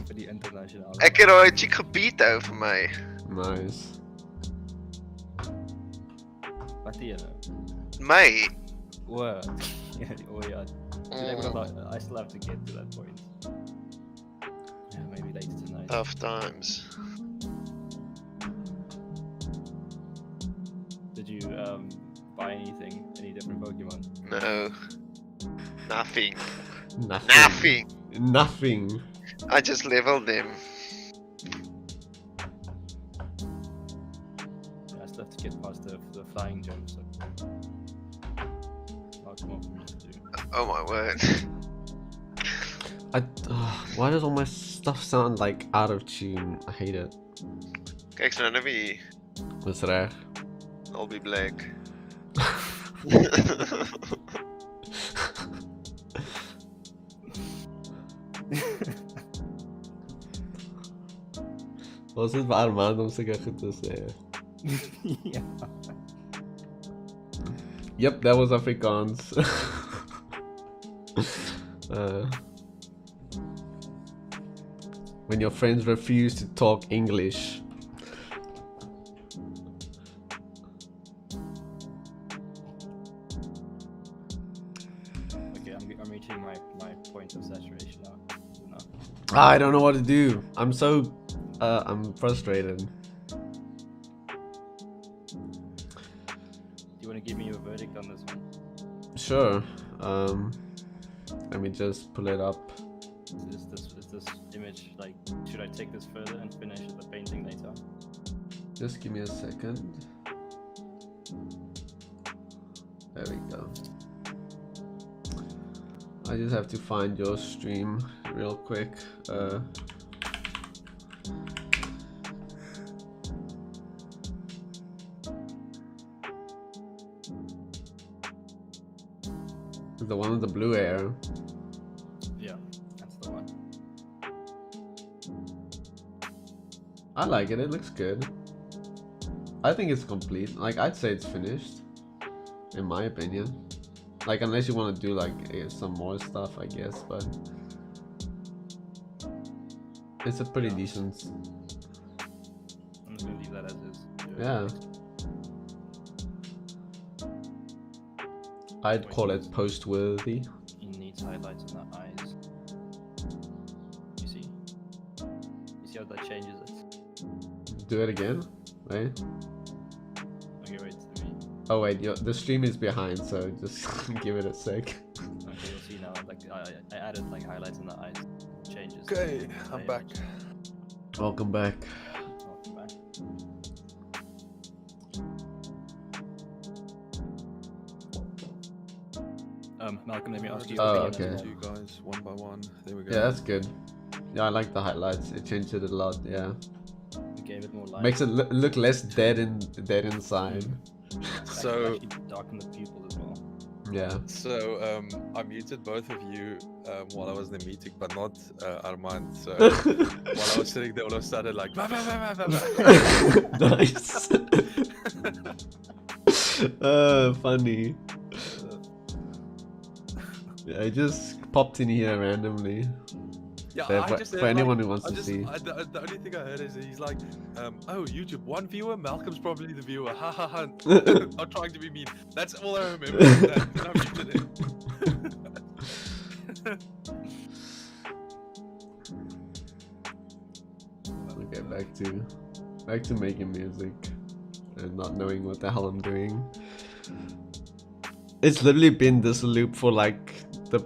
Vir die internasionale.
Ek het daai chick gebeat hou vir my.
Nice.
Wat die ene?
My.
Oh yeah. I still have to get to that point. Yeah, maybe later tonight.
Tough times.
Did you buy anything? Any different Pokemon?
No. Nothing.
Nothing. Nothing.
I just leveled them.
Yeah, I still have to get past the flying jump, so lots more for me to do.
Oh my word.
Why does all my stuff sound like out of tune? I hate it.
Kyk so nou wie.
Dis reg.
I'll be black.
Was dit waar man om sulke goed te sê?
Yeah.
Yep, that was Afrikaans. When your friends refuse to talk English.
Okay, I'm reaching my point of saturation now.
I don't know what to do. I'm so I'm frustrated.
Do you want to give me your verdict on this one?
Sure. Let me just pull it up.
Is this image like? Should I take this further and finish the painting later?
Just give me a second. There we go. I just have to find your stream real quick. The one with the blue arrow.
Yeah, that's the one.
I like it. It looks good. I think it's complete. Like, I'd say it's finished, in my opinion. Like, unless you want to do like some more stuff, I guess. But it's a pretty decent.
I'm just gonna leave that as is.
Yeah. I'd call it post-worthy.
He needs highlights in the eyes. You see? You see how that changes it?
Do it again, right?
Okay, wait, let me.
Oh wait, the stream is behind, so just give it a sec.
Okay, you'll see now. Like I added like highlights in the eyes. It changes.
Okay, I'm back.
Welcome back.
Welcome back. Malcolm, let me ask you.
Oh,
your
okay.
opinion as
To you guys one by one. There we go.
Yeah, that's good. Yeah, I like the highlights. It changed it a lot. Yeah,
well. You gave it more light.
makes it look less dead inside.
So
Actually darken the pupil as well.
Yeah.
So I muted both of you while I was in the meeting, but not Armand. So while I was sitting there, all of a sudden, like, bah, bah, bah, bah, bah, bah.
Nice. Funny. Yeah, I just popped in here randomly.
Yeah,
For-
I just
for
heard,
anyone
like,
who wants
I
to
just,
see.
the only thing I heard is he's like, oh, YouTube, one viewer, Malcolm's probably the viewer. Ha ha ha. Not trying to be mean. That's all I remember. Then I muted him.
Okay, back to making music and not knowing what the hell I'm doing. It's literally been this loop for like the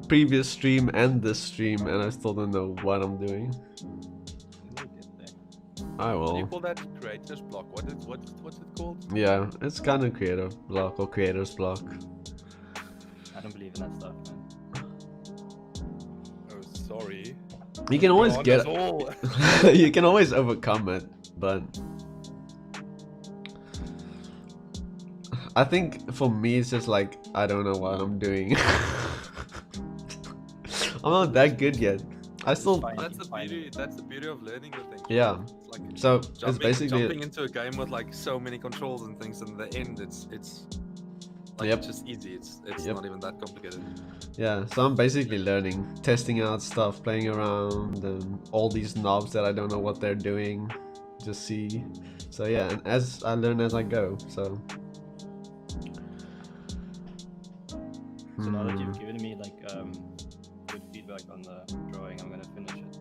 previous stream and this stream, and I still don't know what I'm doing.
We'll get there.
I
What do you
will.
call that? Creator's block. What's it called?
Yeah, it's kind of creative block or creator's block.
I don't believe in that stuff, man.
Oh, sorry.
You can always
God,
get
that's all.
you can always overcome it, but I think for me it's just like I don't know what I'm doing. I'm not that good yet. I still
Fine.
That's the
Fine.
beauty. That's the beauty of learning the thing.
yeah.
It's like
So it's
jumping
basically
into a game with like so many controls and things, and in the end, it's like
Yep.
it's just easy. It's
Yep.
not even that complicated.
yeah. So I'm basically learning, testing out stuff, playing around, and all these knobs that I don't know what they're doing, just see. So yeah, and as I learn as I go. So.
So now that
Hmm.
you've given me like good feedback on the drawing, I'm gonna finish it.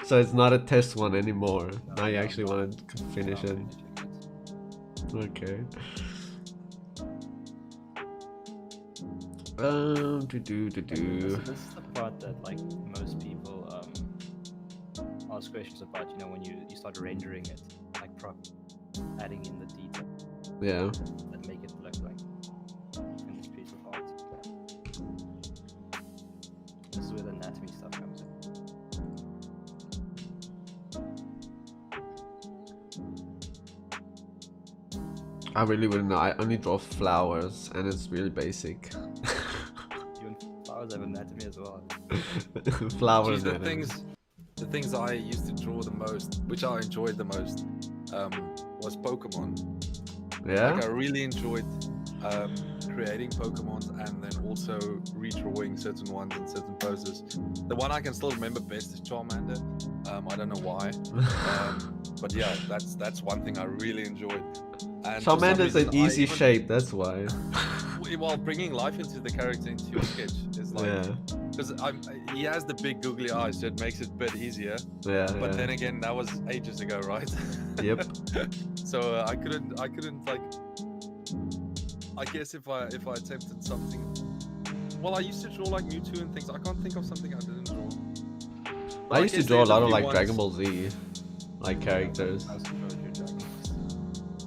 So it's not a test one anymore. Now you
No,
actually
no.
want to finish
Now
it.
I'm finishing it.
Okay. Do.
This is the part that like most people ask questions about. You know, when you start rendering it, like adding in the detail
Yeah.
that make it look like in this piece of art. This is where the anatomy stuff comes in.
I really wouldn't know. I only draw flowers, and it's really basic.
Even flowers have anatomy as well.
Flowers.
Geez,
anatomy.
the things I used to draw the most, which I enjoyed the most, was Pokemon.
Yeah.
Like I really enjoyed creating Pokemons and then also redrawing certain ones in certain poses. The one I can still remember best is Charmander. I don't know why, but yeah, that's one thing I really enjoyed. And for some
Charmander's an
reason, I
easy
even-
shape. That's why.
While bringing life into the character into your sketch is like,
Yeah.
because he has the big googly eyes, so it makes it a bit easier.
Yeah.
But
Yeah.
then again, that was ages ago, right?
Yep.
So I couldn't like. I guess if I attempted something, well, I used to draw like Mewtwo and things. I can't think of something I didn't draw. But
I used to
guess
draw a
there's
lot of
few
like
ones-
Dragon Ball Z, like characters.
I was draw your dragons.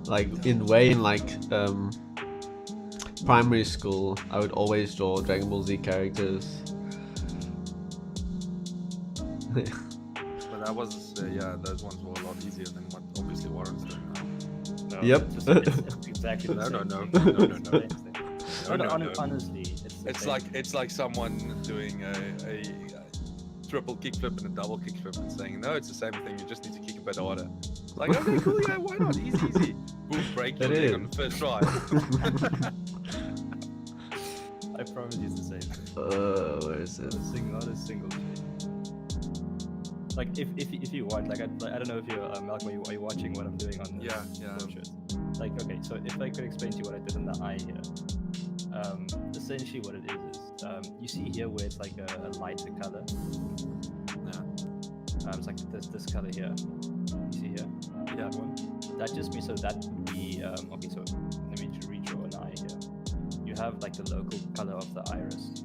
Like in primary school, I would always draw Dragon Ball Z characters.
But that was yeah, those ones were a lot easier than what obviously Warren's doing now.
No,
Yep.
it's exactly the
No,
same
no,
thing.
no, no,
It's
no,
the
no.
same thing.
No, no, no.
Honestly, it's the same.
It's like someone doing a triple kickflip and a double kickflip and saying, no, it's the same thing. You just need to kick a bit harder. Like, okay, cool, yeah, why not? Easy. Boom, break your
It
leg
is.
on the first try.
I promise you it's the same thing.
Where is it?
Not a single change. Like if you want, like I don't know if you're Malcolm, are you watching what I'm doing on the
Yeah.
portrait? Like okay, so if I could explain to you what I did in the eye here, essentially what it is you see here where it's like a lighter color.
Yeah.
It's like this color here. You see here?
Yeah.
That one. That just means so that would be okay. So let me redraw an eye here. You have like the local color of the iris,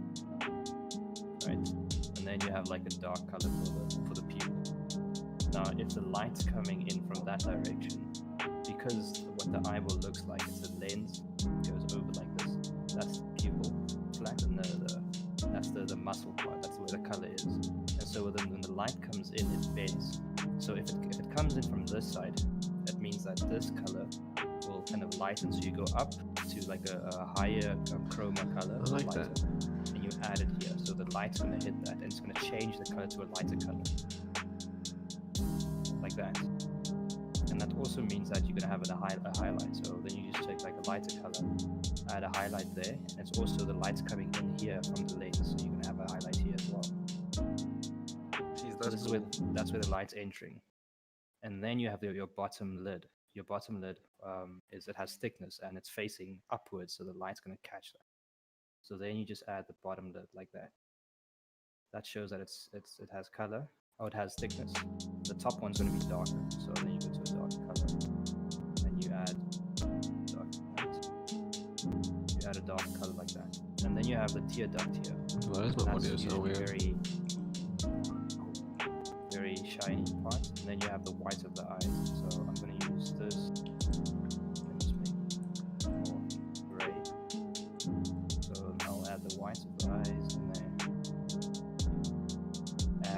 right? And then you have like a dark color for the pupil. Now, if the light's coming in from that direction, because what the eyeball looks like, it's a lens, it goes over like this. That's the pupil flat, and that's the muscle part. That's where the color is. And so when the light comes in, it bends. So if it comes in from this side, that means that this color will kind of lighten. So you go up to like a higher chroma color,
I like
lighter,
that.
and you add it here. So the light's going to hit that, and it's going to change the color to a lighter color, like that. And that also means that you're going to have a highlight. So then you just take like a lighter color, add a highlight there, and it's also the light's coming in here from the lens, so you're going to have a highlight here as well.
Jeez,
So
that's
that's where the light's entering. And then you have your bottom lid. Your bottom lid it has thickness and it's facing upwards, so the light's going to catch that. So then you just add the bottom lid like that. That shows that it has color. Oh, it has thickness. The top one's going to be darker, so then you go to a dark color, and you add dark. You add a dark color like that, and then you have the tear duct here.
Why is my
That's
audio so
usually
weird?
very shiny part, and then you have the white of the eyes. So I'm going to use this and just make it more gray. So I'll add the white of the eyes in there.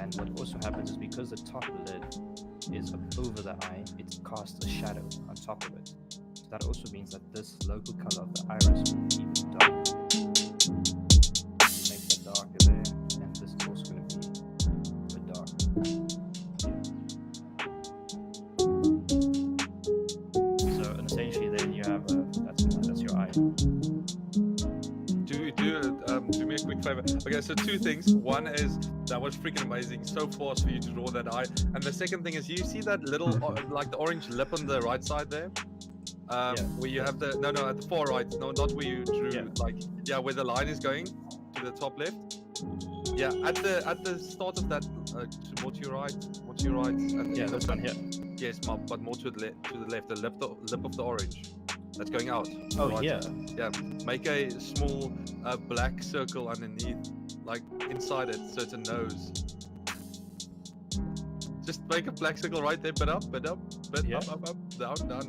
And what also happens is because the top lid is over the eye, it casts a shadow on top of it. So that also means that this local color of the iris will be even darker. Make that darker there, and this is also going to be a bit dark. So and essentially, then you have that's your eye.
Do me a quick favor. Okay, so two things. One is that was freaking amazing. So fast for you to draw that eye. And the second thing is, you see that little like the orange lip on the right side there, where you have the at the far right. No, not where you drew. Where the line is going to the top left. Yeah, at the start of that, more to your right.
This one here.
Yes, but more to the left. The lip of the orange. That's going out.
Oh,
right.
yeah.
Yeah. Make a small black circle underneath, like inside it, so it's a nose. Just make a black circle right there, bit up, up, down,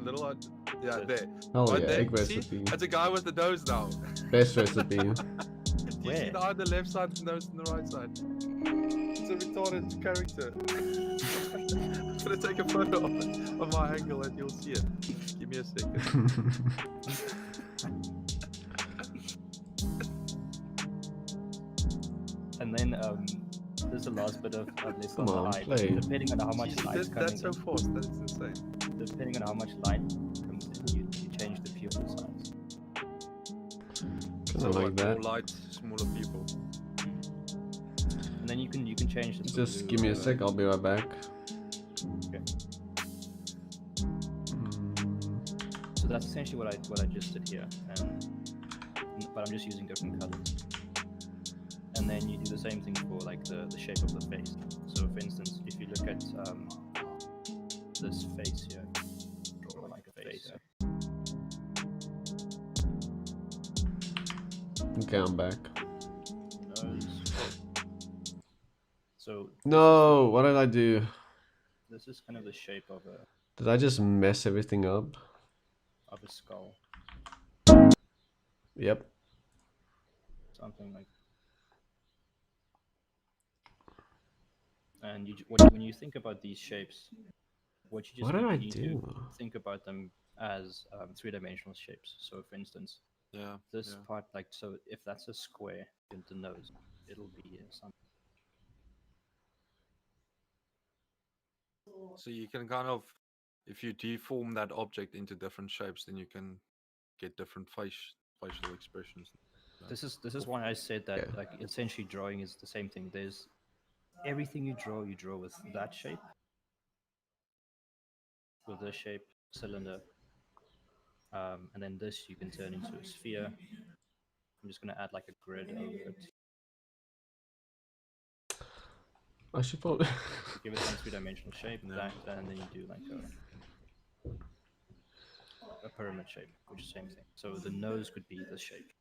little. Yeah, there.
Oh
right
yeah,
there.
egg
See?
recipe.
That's a guy with the nose now.
Best recipe.
Do you
Where?
see the eye on the left side, the nose on the right side? It's a retarded character. I'm gonna take a photo of my angle and you'll see it. Give me a second.
And then there's the last bit of this on
Come
the
on,
eye.
play.
Depending on how much light
That's
coming
so fast. That's insane.
in, depending on how much light comes in, you change the pupil size.
Kinda like
More
that.
light, smaller people.
And then you can change this.
Just give me a sec, I'll be right back.
Okay.
Mm,
So that's essentially what I just did here, but I'm just using different colors. And then you do the same thing for like the shape of the face. So for instance, if you look at this face here, draw like a face.
okay, I'm back.
Nose. So
No, what did I do?
this is kind of the shape of a.
Did I just mess everything up?
of a skull,
Yep.
something like. And when you think about these shapes, what you just
What did I
need to
do?
think about them as three-dimensional shapes. So, for instance,
Yeah.
this
yeah.
part, like, so if that's a square in the nose, it'll be something.
So you can kind of, if you deform that object into different shapes, then you can get different facial expressions.
This is why I said that
Yeah.
like essentially drawing is the same thing. There's everything you draw with that shape, with this shape, cylinder, and then this you can turn into a sphere. I'm just gonna add like a grid over it.
I should probably.
You give it one three-dimensional shape,
Yeah.
that, and then you do like a pyramid shape, which is the same thing. So the nose could be this shape.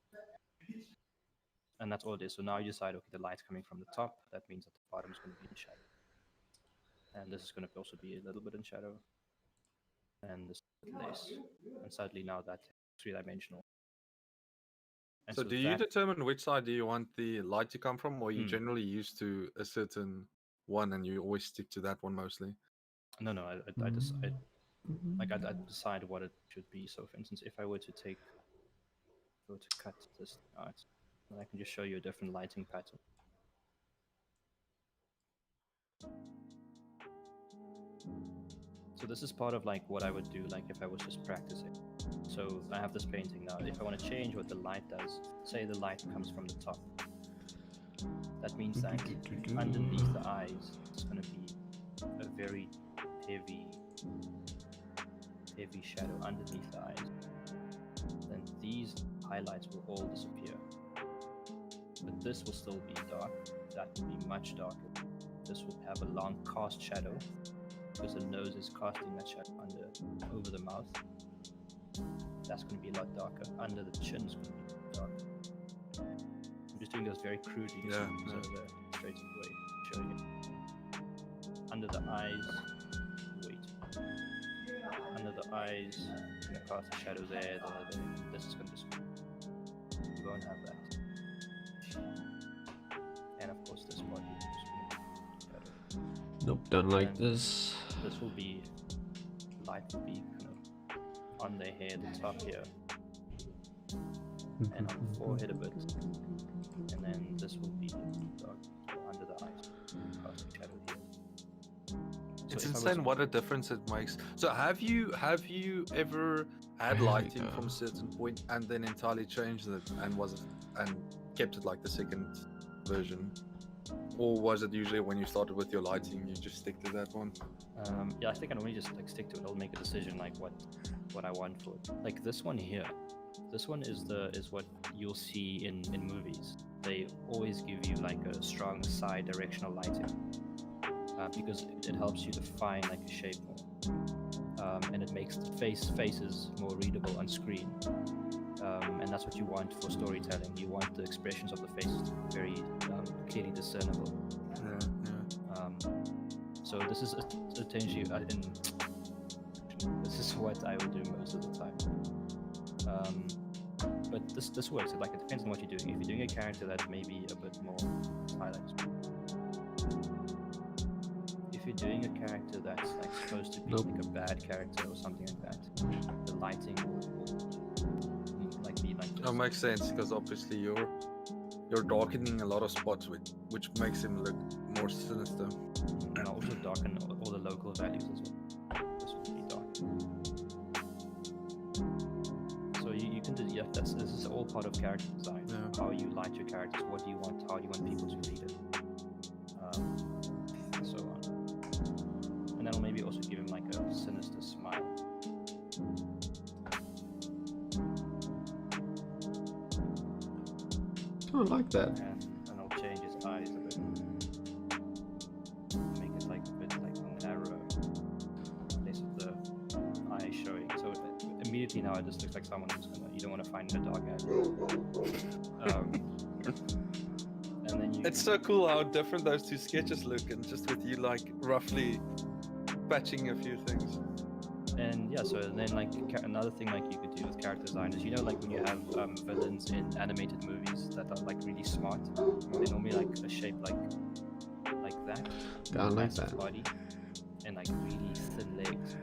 And that's all it is. So now you decide, okay, the light's coming from the top. That means that the bottom is going to be in shadow. And this is going to also be a little bit in shadow. And this is less. And suddenly now that's three-dimensional. And
So do you determine which side do you want the light to come from, or you generally used to a certain one and you always stick to that one mostly?
No, I decide. Like I decide what it should be. So, for instance, if I were to cut this out, then I can just show you a different lighting pattern. So this is part of like what I would do, like if I was just practicing. So I have this painting now. If I want to change what the light does, say the light comes from the top. That means that underneath the eyes, it's going to be a very heavy shadow underneath the eyes. Then these highlights will all disappear. But this will still be dark. That will be much darker. This will have a long cast shadow because the nose is casting that shadow over the mouth. That's going to be a lot darker. Under the chin is going to be darker. I'm just doing this very crudely, so the straightest way to show you. Under the eyes, under the eyes, I'm going to cast a shadow there. This is going to disappear. You won't have that. And of course, this part is just going to be shadow.
Nope, don't like this.
This will be, light will be kind of on their hair, the top here, and on the forehead a bit, and then this will be dark under the eyes, casting shadow here. So
it's insane what a difference it makes. So have you ever had lighting from a certain point and then entirely changed it and kept it like the second version? Or was it usually when you started with your lighting, you just stick to that one?
Yeah, I think I normally just like stick to it. I'll make a decision like what I want for it. Like this one here, this one is what you'll see in movies. They always give you like a strong side directional lighting because it helps you define like a shape more, and it makes the faces more readable on screen. And that's what you want for storytelling. You want the expressions of the faces to be very clearly discernible. So this is essentially, this is what I would do most of the time. But this works. Like it depends on what you're doing. If you're doing a character that may be a bit more highlights. If you're doing a character that's like supposed to be like a bad character or something like that, the lighting will like be like this.
That makes sense because obviously you're darkening a lot of spots which makes him look more sinister.
And I'll also darken all the local values as well. This will be dark. So you can do this is all part of character design.
Yeah.
How you light your characters, what do you want, how do you want people to read it, and so on. And that'll maybe also give him like a sinister smile.
I don't like that.
And I'll change his eyes a bit. Make it like a bit like narrow, less of the eye showing. So immediately now it just looks like someone who's you don't want to find in a dark alley. And then
It's so cool how different those two sketches look, and just with you like roughly patching a few things.
And yeah, so then like another thing like you could do with character design is, you know, like when you have villains in animated movies that are like really smart, they're normally like a shape like that,
I like
massive
that.
body and like really thin legs.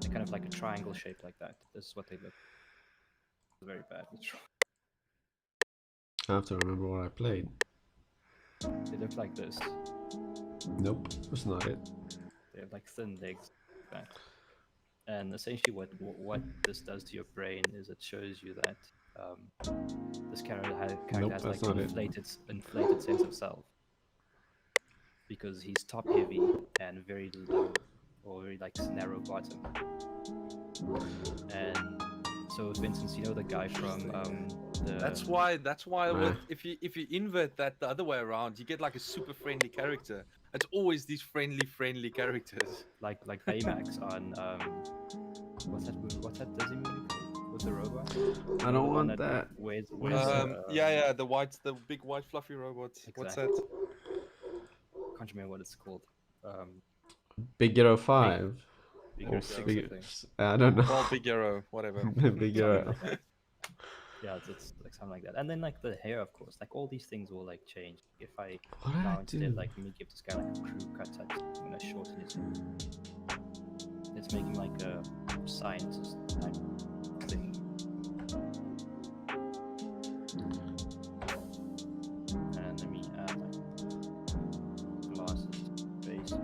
They're kind of like a triangle shape like that. This is what they look. Very bad.
I have to remember what I played.
They look like this.
Nope, that's not it.
They have like thin legs like that. And essentially what this does to your brain is it shows you that this character
Nope,
has
that's
like
not it.
inflated sense of self, because he's top heavy and very low, or very like narrow bottom. And so for instance, you know the guy from the
That's why
Nah.
if you invert that the other way around, you get like a super friendly character. It's always these friendly characters.
like Baymax on what's that Disney movie called with the robot?
I
The
don't
one
want that.
Where's
Yeah, the big white fluffy robot. What's that?
Exactly. Can't remember what it's called.
Big Hero 5.
Big
Or
Hero 6, I
Big,
think.
I don't know.
Well, Big Arrow, whatever.
Big
Something
Hero.
like that. Yeah, it's like something like that. And then like the hair, of course, like all these things will like change. If I
What did
now
I
instead
do?
like let me give this guy like a crew cut type, I'm gonna shorten his hair. Let's make him like a scientist type thing. And let me add like glasses, face.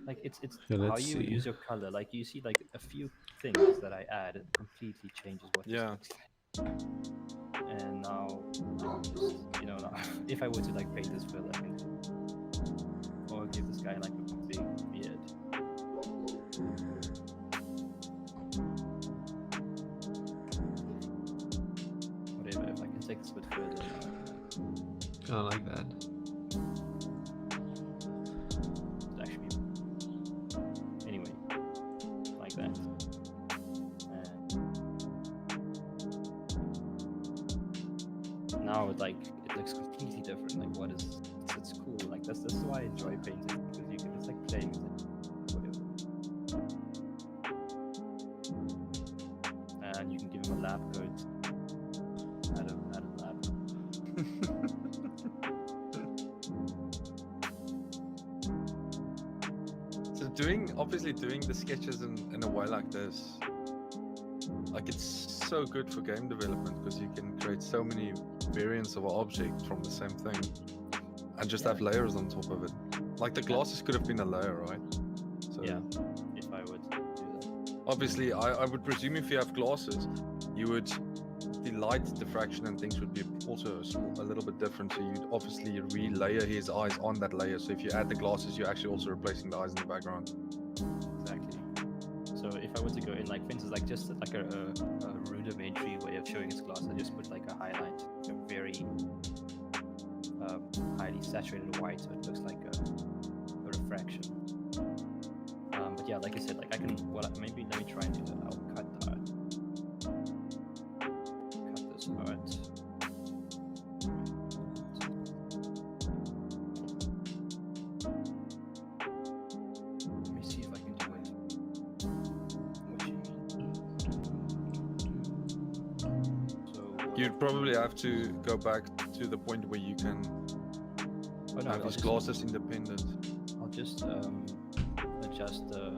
Like it's
Yeah,
how
let's
you
see.
use your color. Like you see like a few things that I add, it completely changes what
Yeah.
this looks like. And now, just, you know, now, if I were to like paint this further, I can, or give this guy like a big beard. Whatever. If I can take this a bit further now,
I like that.
it's actually anyway like that. And now it looks completely different. Like what is it's cool. Like this is why I enjoy painting, because you can, it's like playing with it. Whatever. And you can give him a lab coat. Add a lab.
So obviously doing the sketches in a way like this, like it's so good for game development, because you can create so many variants of an object from the same thing and just have layers on top of it. Like the glasses could have been a layer, right? So
Yeah, if I would do that.
obviously I would presume if you have glasses, you would, the light diffraction and things would be also a little bit different, so you'd obviously re-layer his eyes on that layer. So if you add the glasses, you're actually also replacing the eyes in the background.
Exactly. So if I were to go in, like for instance, like just like a rudimentary way of showing his glass, I just put like a highlight, like a very highly saturated white, so it looks like a refraction. But yeah, like I said, like I can, maybe let me try and do that. I'll cut the art. Cut this art. Let me see if I can do it. What you mean? So
You'd probably have to go back to the point where you can
oh, no,
have his glasses independent.
I'll just adjust the.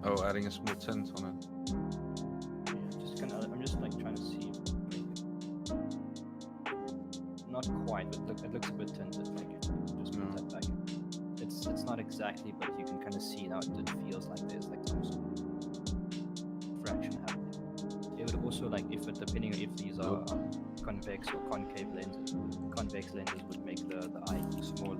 Oh, adding a small tint on it.
I'm just like trying to see. Not quite, but it looks a bit tinted. Like just put that back. It's not exactly, but you can kind of see now. It feels like there's like some sort of fraction happening. It would also like depending on if these are convex or concave lenses. Convex lenses would make the eye smaller.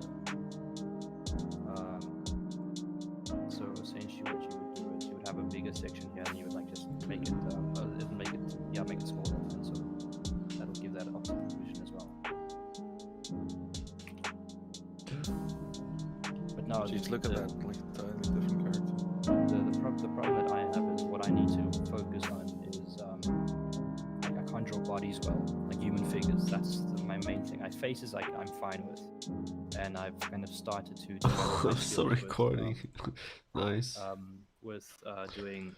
So essentially, what you would do is you would have a bigger section here, and you would like just make it make it smaller, and so that'll give that optical illusion as well. But now now
Jeez, look at
the,
that, like totally different character.
the problem that I have is what I need to focus on is like I can't draw bodies well, like human figures. That's my main thing. Faces I'm fine with, and I've kind of started to develop my
I'm still
skills
recording. Nice.
with doing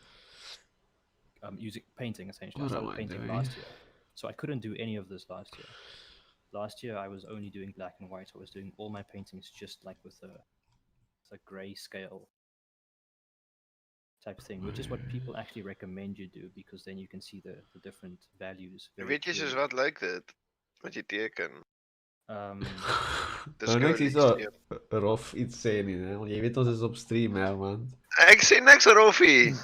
using painting essentially. I
What am
started
I
painting
doing?
last year, so I couldn't do any of this last year. Last year I was only doing black and white. I was doing all my paintings just like with a gray scale type thing, which is what people actually recommend you do because then you can see the different values very
Weet jy soos
clearly.
wat lyk dit? Wat jy teken? Dis
Nou niks hier so
Elysium.
rof iets sê nie, né? Want jy weet ons is op stream, hè, man.
Ek sê niks roffie.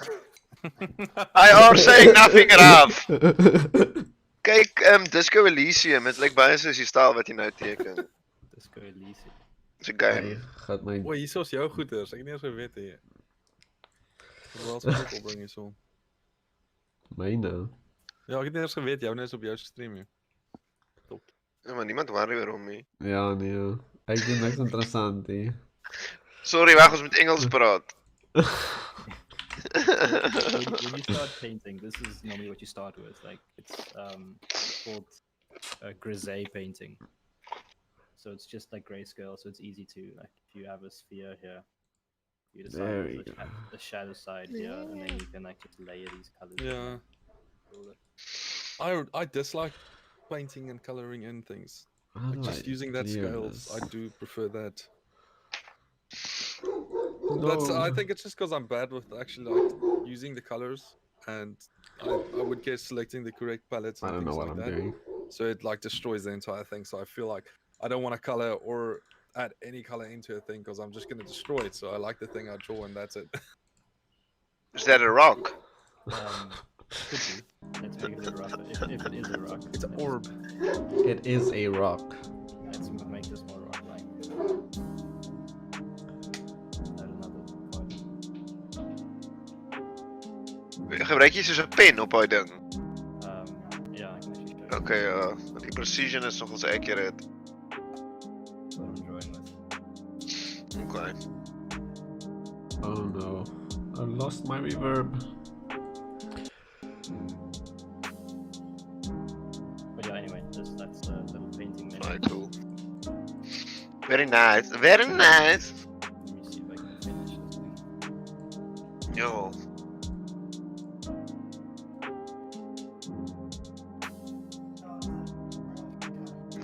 I are saying nothing rough. Kyk, Disco Elysium, dit lyk baie soos die styl wat jy nou teken.
Disco Elysium.
Dis 'n game.
Hey, gaat my
O, hier is jou goeders. Ek het nie eens geweet hier. Ek wil wel eens opbring hier so.
myne.
Ja, ek het nie eens geweet jou net op jou stream hier. Top.
Ja, maar niemand worry oor hom nie.
Ja, nee. Ek doen niks interessant hier.
Sorry, wag, ons moet Engels praat.
When you start painting, this is normally what you start with. Like it's called grisaille painting. So it's just like grayscale, so it's easy to like if you have a sphere here, you
There
decide
we
the shadow side here, and then you can like just layer these colors.
Yeah. I dislike painting and coloring in things.
How
Like
do
just
I
using that
do
scales,
this?
I do prefer that.
No.
That's I think it's just because I'm bad with actually like using the colors, and I would guess selecting the correct palettes and
I don't know
things
what
like
I'm
that.
doing.
So it like destroys the entire thing. So I feel like I don't want to color or add any color into a thing because I'm just gonna destroy it. So I like the thing I draw and that's it.
Is that a rock?
Could be. Let's make it a rock. If it is a rock,
It's an orb.
It is a rock.
Let's make this more rock-like. Add another part.
Gebruik jy soos 'n pen op daai ding?
Yeah, I can actually show you
Okay, want die precision is nogals accurate.
what I'm drawing with.
Okay.
Oh no. I lost my reverb.
But yeah, anyway, that's the little painting method.
Alright, cool. Very nice. Very nice.
Let me see if I can finish this thing.
Yo.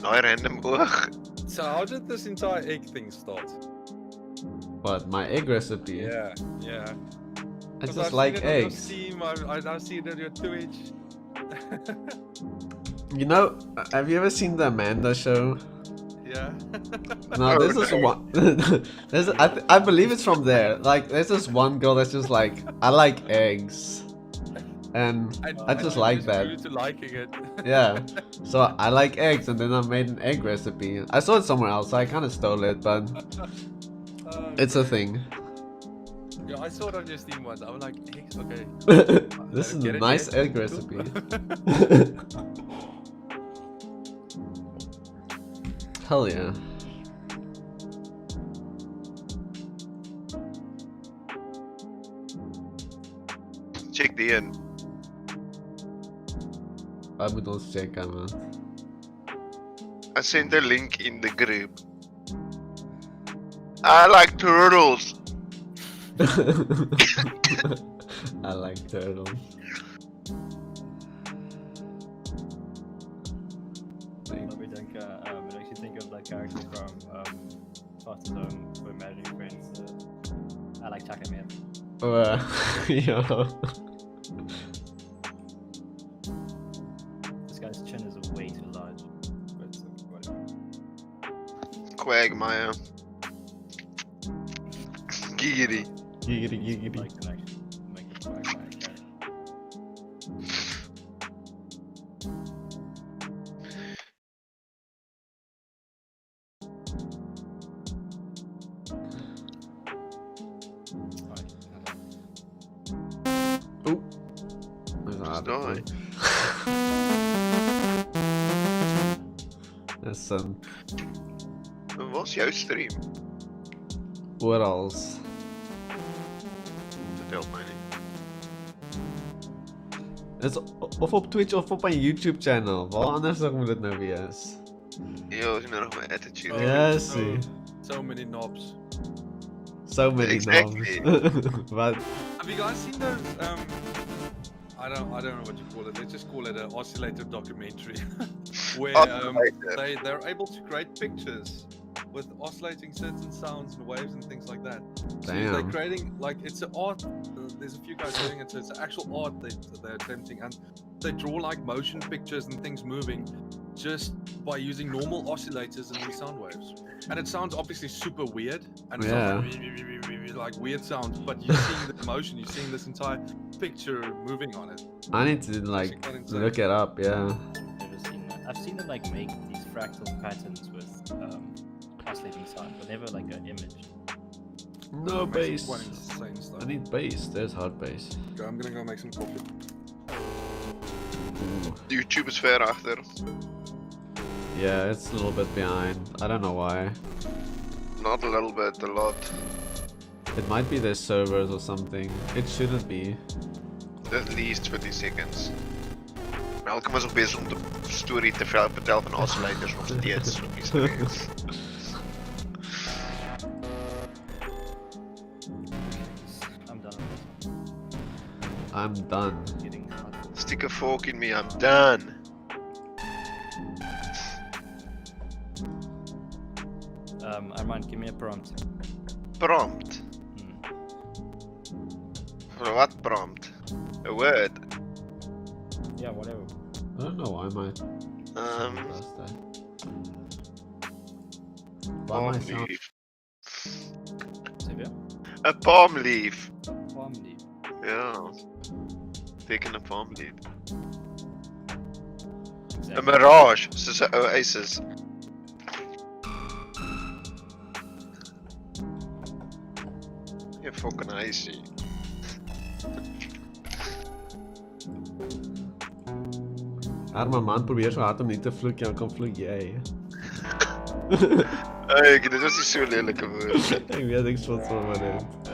Daai random oog.
So how did this entire egg thing start?
What, my egg recipe?
Yeah, yeah.
I
'Cause
just
I've
like
seen it on your
eggs.
Steam, I see it on your Twitch.
You know, have you ever seen the Amanda show?
Yeah.
No, there's this one. I believe it's from there. Like, there's this one girl that's just like, I like eggs, and I just like that.
grew to liking it.
Yeah. So I like eggs, and then I made an egg recipe. I saw it somewhere else, so I kind of stole it, but it's a thing.
Yeah, I saw it on your Steam once. I was like, eggs, okay.
This is a
Get it
nice
yet?
egg
Cool.
recipe. Hell yeah.
Check die in.
I moet ons checken, man.
I sent a link in the group. I like turtles.
I like turtles.
Lovely think, it makes you think of that character from Foster's Home for Imaginary Friends. I like chocolate man.
Yeah.
This guy's chin is way too large. But whatever.
Quagmire. Giggity.
Giggity giggity.
Like can actually make it quite nice character.
Oeh. Dat is een aardig
Mooi.
ding. Dat is
Wat was jouw stream?
orals.
Vertel my nie.
Is of op Twitch of op my YouTube channel. Waar anders moet dit nou wees?
Yo, is nou nog my attitude.
Oh,
Yes.
So many knobs.
So many
Exactly.
knobs. Wat?
Have you guys seen those? I don't know what you call it. Let's just call it an oscillator documentary, where
Oscillator.
they're able to create pictures with oscillating certain sounds and waves and things like that. So they're
Damn.
creating like it's an art. There's a few guys doing it, so it's an actual art they're attempting, and they draw like motion pictures and things moving just by using normal oscillators and these sound waves. And it sounds obviously super weird, and it sounds like weird sounds, but you're seeing the motion, you're seeing this entire picture moving on it.
I need to like look it up, yeah.
Never seen that. I've seen them like make these fractal patterns with oscillating sound, but never like an image.
No
It makes
bass.
quite insane stuff.
I need bass. There's hard bass.
Okay, I'm gonna go make some coffee.
Ooh.
YouTube is ver agter.
Yeah, it's a little bit behind. I don't know why.
Not a little bit, a lot.
It might be their servers or something. It shouldn't be.
At least 20 seconds. Malcolm was nog bezig om de story te vertellen van oscillators nog steeds.
I'm done with this.
I'm done.
Getting hot.
Stick a fork in me, I'm done.
Armand, give me a prompt.
Prompt.
Hmm.
What prompt? A word.
Yeah, whatever.
I don't know why my
Um,
does that. Why
palm
my sound?
leaf.
Xavier?
A palm leaf.
Palm leaf.
Ja. Teken 'n palm leaf.
Exactly.
'n mirage, soos 'n oasis. Jy fucking icy.
Arme man probeer so hard om nie te vloek, jy kan vloek jy.
Hey, dit was nie so lelike woord.
Ek weet ek spot so maar dit.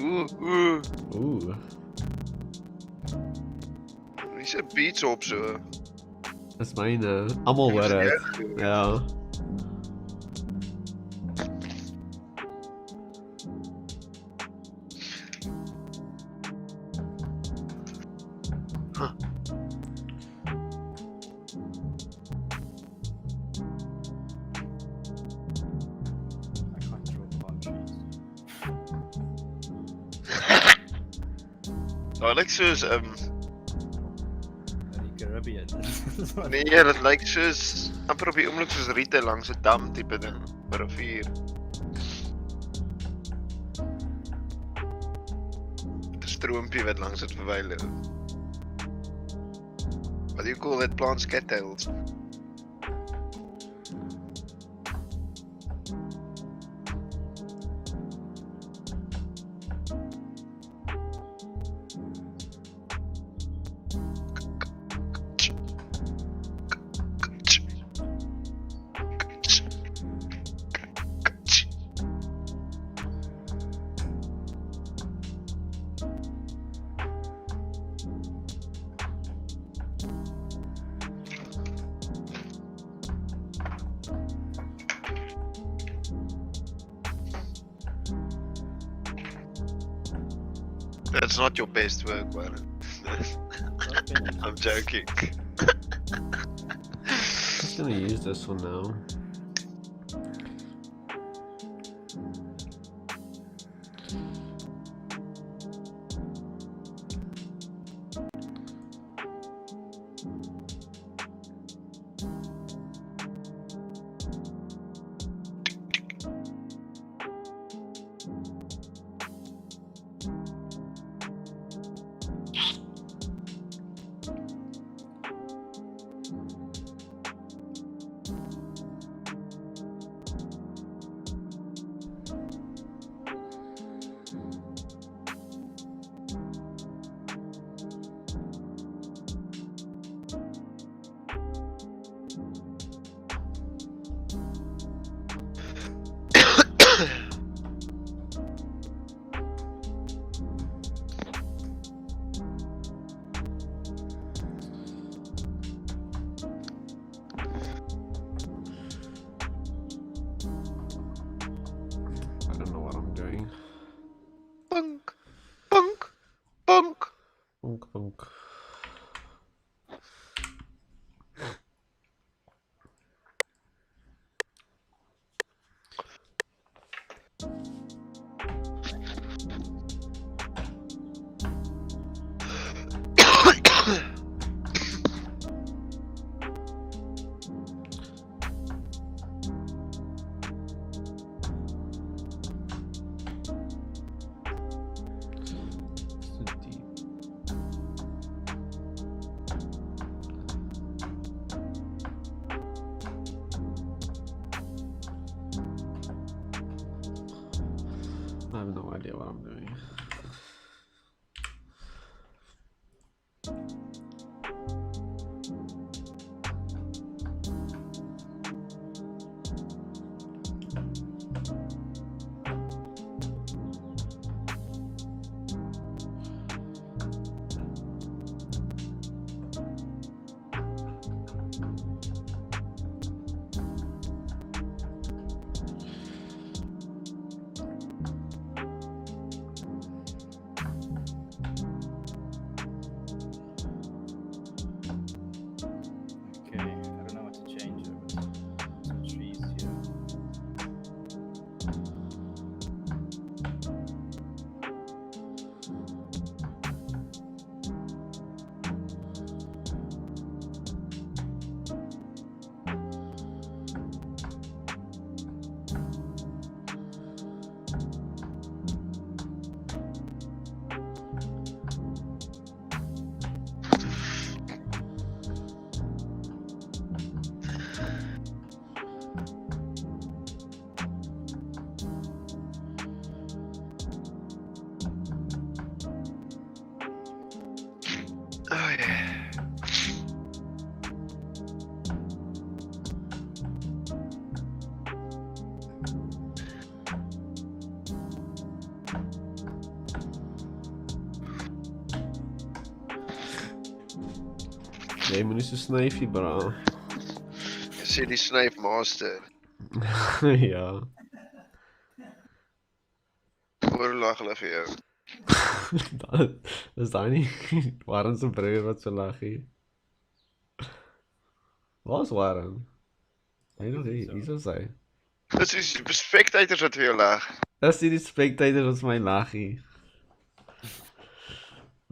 Ooh, ooh.
Dis 'n beats op so.
Dis myne. Almal hoor dit. Ja.
I can't draw palm trees.
Daai lyk soos
The Caribbean.
nee, dit lyk soos amper op die oomblik soos riete langs 'n dam tipe ding, 'n rivier. Die stroompie wat langs dit verwyder. What do you call it? Plants cattails. That's not your best work, man. I'm joking.
Just gonna use this one now. idea what I'm doing.
Okay, I don't know what to change there, but some trees here.
Oh yeah.
Jy moenie so snyfie, bra.
Jy sê die snyf master.
Ja.
Hoe lag hulle vir jou?
Is daai nie Warren se broer wat so lag hier? Waar's Warren? Hy nog hier, hier is hy.
Dis die spectators wat vir jou lag.
Dis die spectators wat vir my lag hier.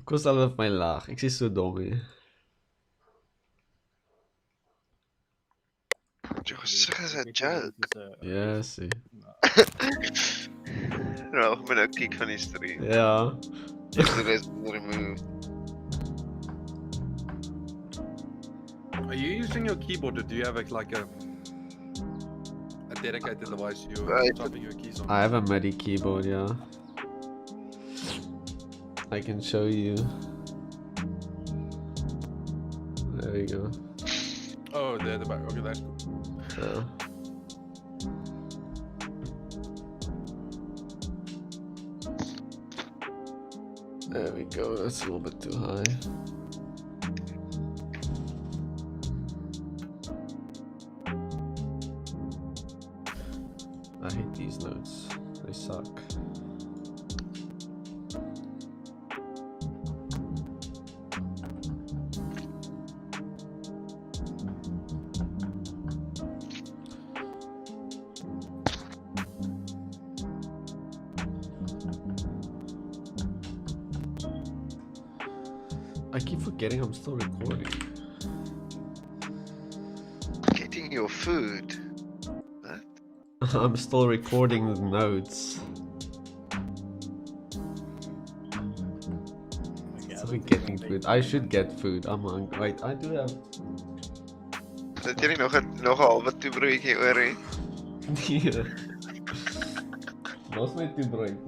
Koos hulle vir my lag. Ek sê so dom hier.
Jou gesig is 'n joke.
Ja, sê.
Nou, ek moet nou kyk van die stream.
Ja.
The rest remove.
Are you using your keyboard or do you have like a dedicated device you're
Right.
typing your keys on?
I have a MIDI keyboard, yeah. I can show you. There we go.
Oh, there at the back. Okay, that's cool.
Yeah. There we go, that's a little bit too high. I hate these notes, they suck. I keep forgetting I'm still recording.
Getting your food.
I'm still recording the notes. So we're getting food. I should get food. I'm hungry. Wait, I do have.
Het jy nie nog 'n halwe toebroodjie oor hê?
Nee. Los my toe broodjie.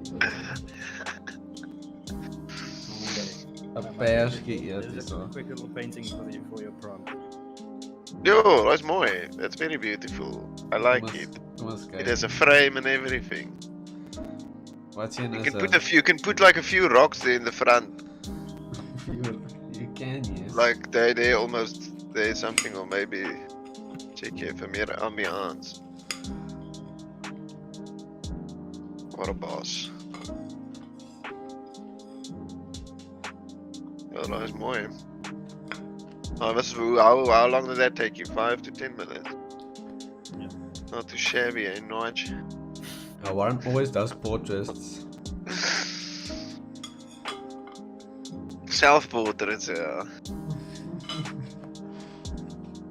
'n perskie eet
There's
hierso.
a quick little painting for your prompt.
Yo, that's mooi. That's very beautiful. I like it.
Kom ons
It
kyk.
has a frame and everything.
Wat sien
You
is
can put like a few rocks there in the front.
You can, yes.
Like they almost there's something, or maybe check here for meer ambiance. What a boss. Oh, dat is mooi. How long did that take you? 5 to 10 minutes?
Yeah.
Not too shabby, eh, Notch?
Warren always does portraits.
Self-portraits, yeah.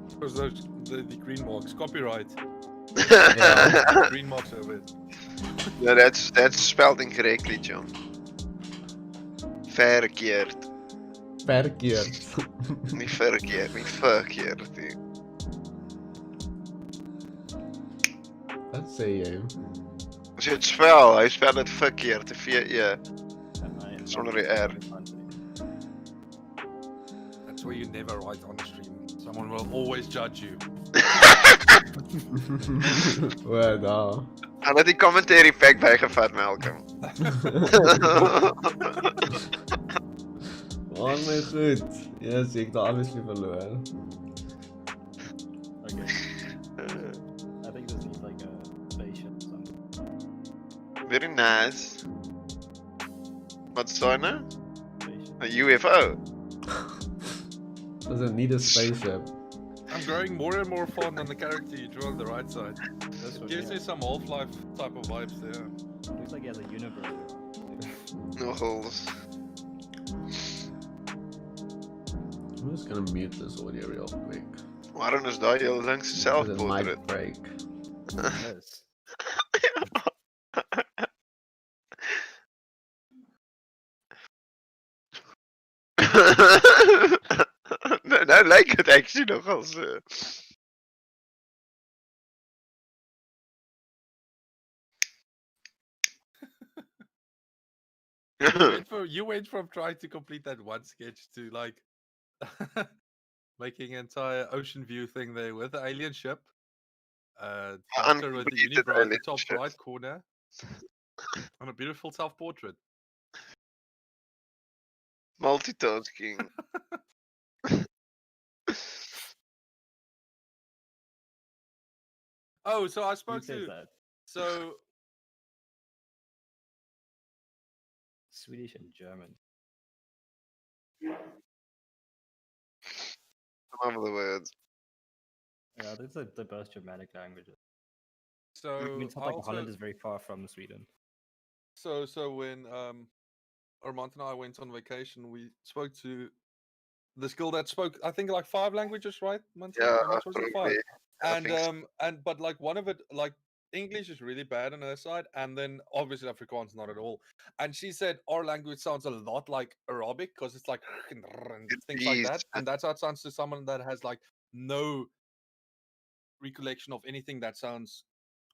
Because those the green marks, copyright.
Yeah.
Green marks over it.
No, that's spelled incorrectly, John. Verkeerd.
Verkeerd.
Niet verkeerd, niet verkeerd. Nee.
Wat sê jy?
As jy het spel, hy spel dit verkeerd, V-E.
And
Sonder die R.
That's where you never write on the stream. Someone will always judge you.
Waar nou?
En het die commentary pack bygevat, Malcolm.
Oh my goed. Yes, ek het obviously verloor.
Okay. I think this needs like a spaceship or something.
Very nice. Wat's daar nou?
Spaceship.
A UFO.
Doesn't need a spaceship.
I'm growing more and more fond on the character you drew on the right side.
This one,
Gives me some Half-Life type of vibes there.
Looks like he has a universe.
Nogals.
I'm just gonna mute this audio real quick.
Waarom is daai heel links
It
selfportret?
might break.
Yes.
Nou lyk dit actually nogal so.
You went from trying to complete that one sketch to like making an entire ocean view thing there with the alien ship. Doctor with the
Uncompleted
unibrow at the
alien
top
ship.
right corner. And a beautiful self-portrait.
Multitasking.
Oh, so I
Who
spoke
says
to
that?
so
Swedish and German.
Some of the words.
Yeah, these are the both Germanic languages.
so
I mean, it's not
I
like
also-
Holland is very far from Sweden.
So when Armand and I went on vacation, we spoke to this girl that spoke I think like 5 languages, right? Monty?
Yeah,
How much was it? 5.
probably. I think so.
And but like one of it like English is really bad on her side, and then obviously Afrikaans not at all. And she said our language sounds a lot like Arabic because it's like and things like that,
is.
and that's how it sounds to someone that has like no recollection of anything that sounds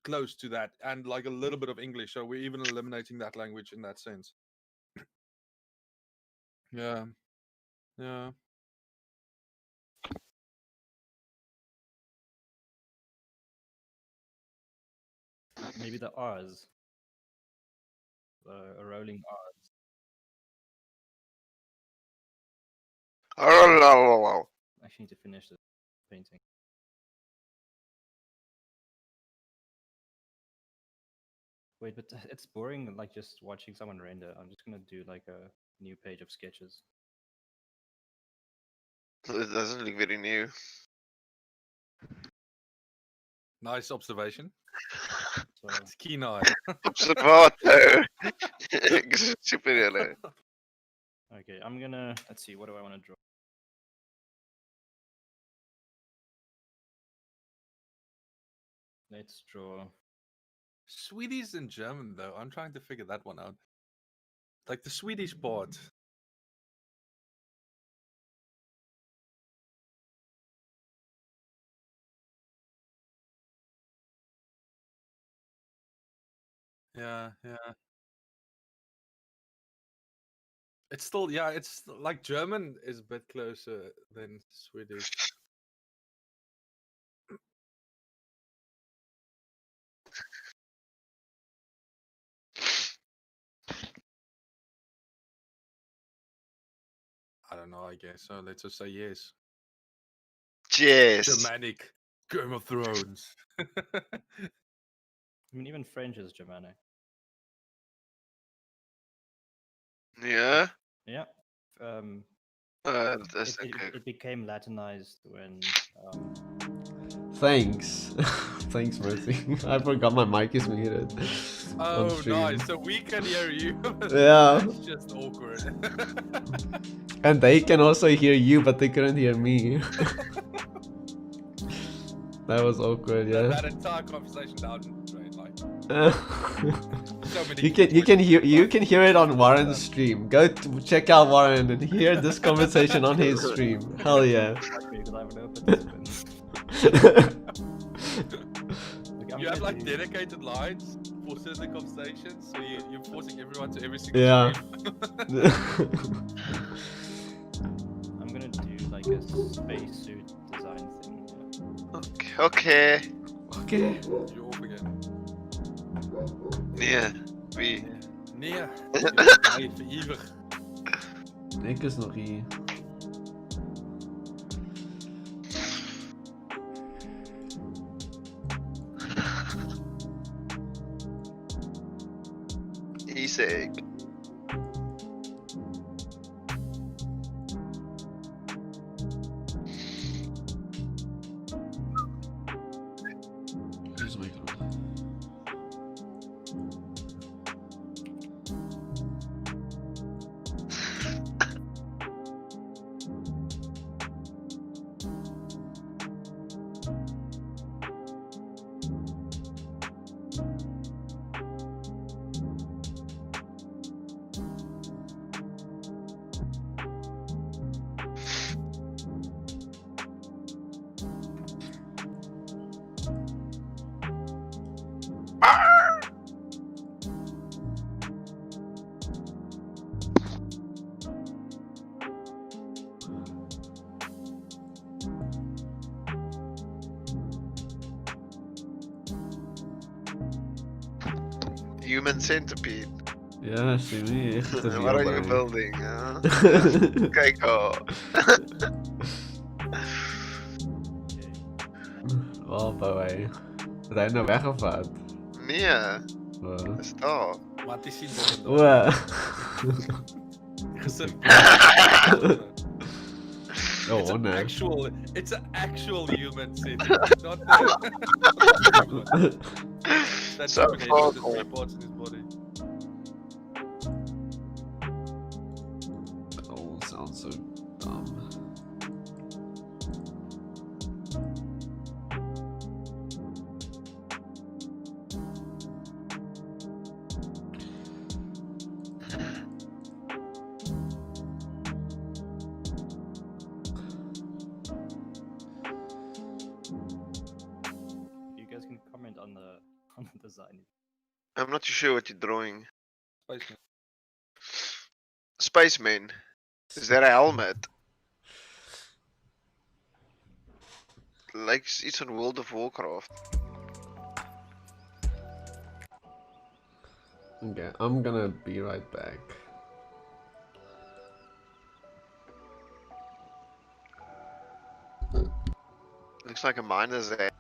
close to that, and like a little bit of English. So we're even eliminating that language in that sense. Yeah, yeah.
Maybe the R's. A rolling R's.
Oh,
I actually need to finish this painting. Wait, but it's boring like just watching someone render. I'm just gonna do like a new page of sketches.
it doesn't look very new.
Nice observation.
So
It's keen eye.
Observato. Ek is super julle.
okay, I'm gonna let's see, what do I want to draw? Let's draw.
Swedish and German though. I'm trying to figure that one out. Like the Swedish part. Yeah, yeah. It's still yeah, it's like German is a bit closer than Swedish. I don't know, I guess. So let's just say yes.
Yes.
Germanic. Game of Thrones.
I mean, even French is Germanic.
Yeah.
Yeah. Um,
That's
it,
okay.
it became Latinized when
Thanks. Thanks, Mercy. I forgot my mic is muted. on
Oh,
stream.
nice. So we can hear you.
Yeah.
That's just awkward.
And they can also hear you, but they couldn't hear me. That was awkward, yeah.
That entire conversation down the drain, like so many
you
key
can
points.
hear it on Warren's stream. Go check out Warren and hear this conversation on his stream. Hell yeah.
because I haven't opened this one. Like, I'm
You have
gonna
like
do-
dedicated lines for certain conversations, so you're forcing everyone to every single
Yeah.
stream.
I'm gonna do like a spacesuit design thing.
Okay.
Okay.
You're off again.
Nee. Wie?
Nee, je bent bij voor eeuwig.
Ik is nog hier.
Easy.
Dit is mijn groep.
Human centipede.
Ja, Jimmy, echt te
What are
veel
you
bij.
building? Kijk al.
Oh, bij. Rij nou weg of wat?
Nee,
Wat?
is daar.
Maar het is niet door.
Wat?
Je gezicht.
Oh,
It's an
nee.
actual human city. Not that
So
combination of the
far,
three parts in his body.
Oh, sounds so dumb.
You guys can comment on the design.
I'm not too sure what you're drawing.
Spaceman.
Spaceman. Is that a helmet? Like iets van World of Warcraft.
Okay, I'm gonna be right back.
Looks like a miner's hat.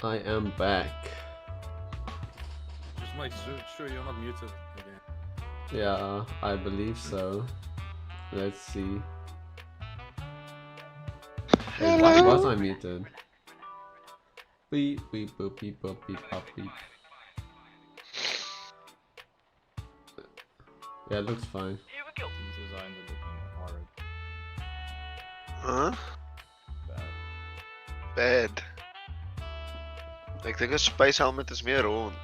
I am back.
Just make sure you're not muted again.
Yeah, I believe so. Let's see. Wait, why was I muted? Beep beep boop beep boop beep pop beep. Yeah, it looks fine.
These designs are looking
Huh?
horrid. Bad.
Bad. Ek dink 'n space helmet is meer rond.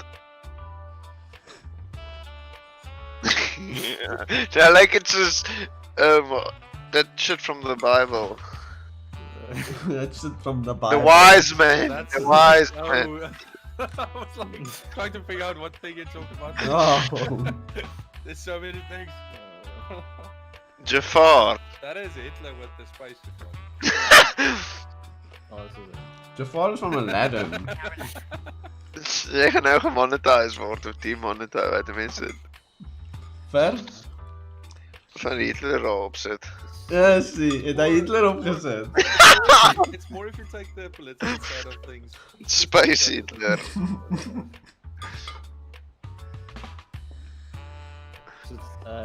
Ja, like it's just that shit from the Bible.
That's shit from the
The
Bible.
wise man. The wise man.
Oh, I was like trying to figure out what thing you're talking about.
Oh.
There's so many things.
Jafar.
That is Hitler with the space Jafar.
Oh, this is it.
Jafar is from Aladdin.
Jy gaan nou gemonetize word of demonetize, wat die mense
Ver?
van Hitler daarop sit.
Ja, zie. Het hij Hitler opgezet?
It's more if you take the political side of things.
Space Hitler.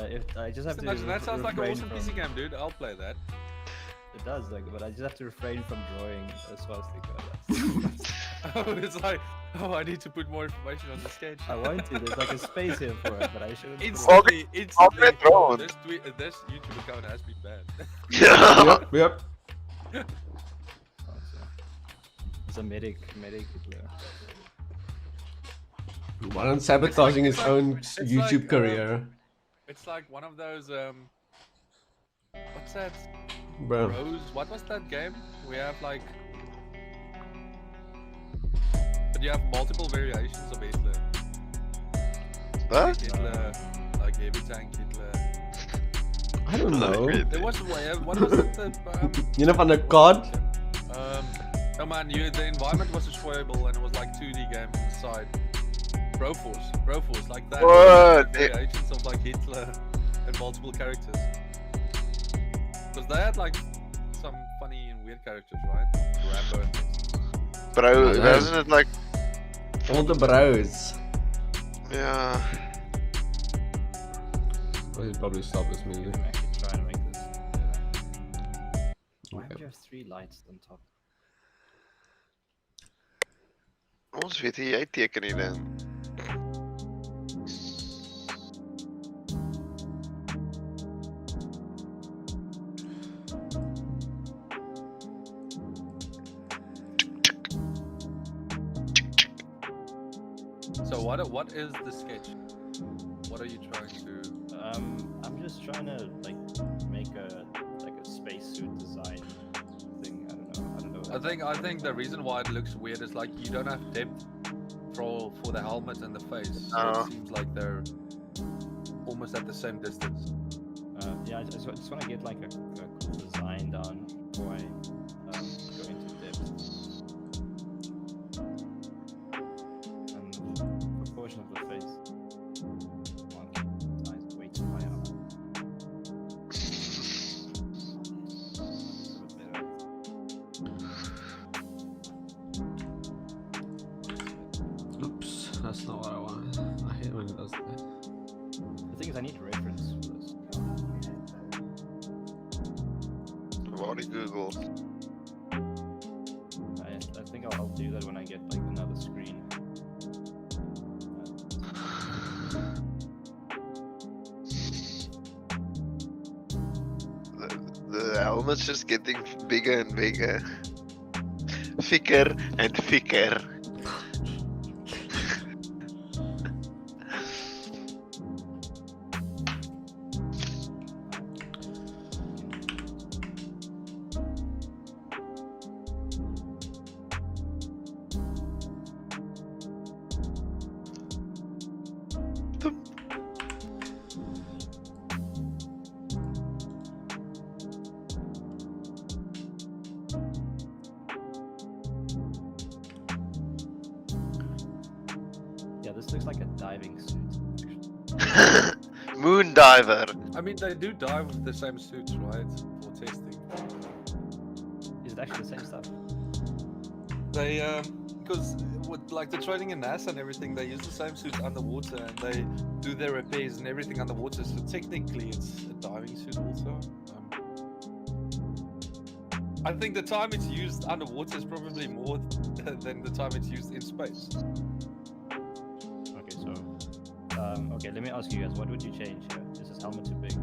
If I just have to
Imagine, that sounds like an
refrain
awesome
from-
PC game, dude. I'll play that.
It does, like, but I just have to refrain from drawing a swastika.
Oh, it's like, oh, I need to put more information on the sketch.
I want to. There's like a space here for it, but I shouldn't. put it.
Instantly, instantly.
drawn.
This YouTube account has been banned.
Ja.
Yep, yep.
It's a medic Hitler.
One on sabotaging his own
it's
YouTube
like,
career.
It's like one of those, what's that?
Bro.
Rose? What was that game? We have like, but you have multiple variations of Hitler.
Wat?
Hitler, like heavy tank Hitler.
I don't know.
There was what was it?
You know van de COD?
Oh man, the environment was destroyable and it was like 2D game inside. Broforce, like that.
What?
Variations of like Hitler and multiple characters. Because they had like some funny and weird characters, right? Rambo and things.
Bro,
Ja,
wasn't it like
All the bros.
ja.
I should probably stop this music.
I'm actually trying to make this better. Why do you have 3 lights on top?
Ons weet jy teken nie dan.
So what is the sketch? What are you trying to?
I'm just trying to like make a spacesuit design thing. I don't know.
I think the reason why it looks weird is like you don't have depth for the helmet and the face. So
Oh.
it seems like they're almost at the same distance.
Yeah, I just want to get like a cool design down before I go into depth. And the proportion of the face. One size way too high up. It's a bit better.
Oops, that's not what I want. I hate when it does that.
The thing is, I need reference for this.
Waar die Google.
I think I'll do that when I get like another screen.
The helmet's just getting bigger and bigger. Thicker and thicker.
Yeah, this looks like a diving suit. Actually.
Moon diver.
I mean, they do dive with the same suits, right? For testing.
Is it actually the same stuff?
They because with like the training in NASA and everything, they use the same suits underwater and they do their repairs and everything underwater. So technically, it's a diving suit also. I think the time it's used underwater is probably more than the time it's used in space.
Okay, so okay, let me ask you guys, what would you change here? Is this helmet too big?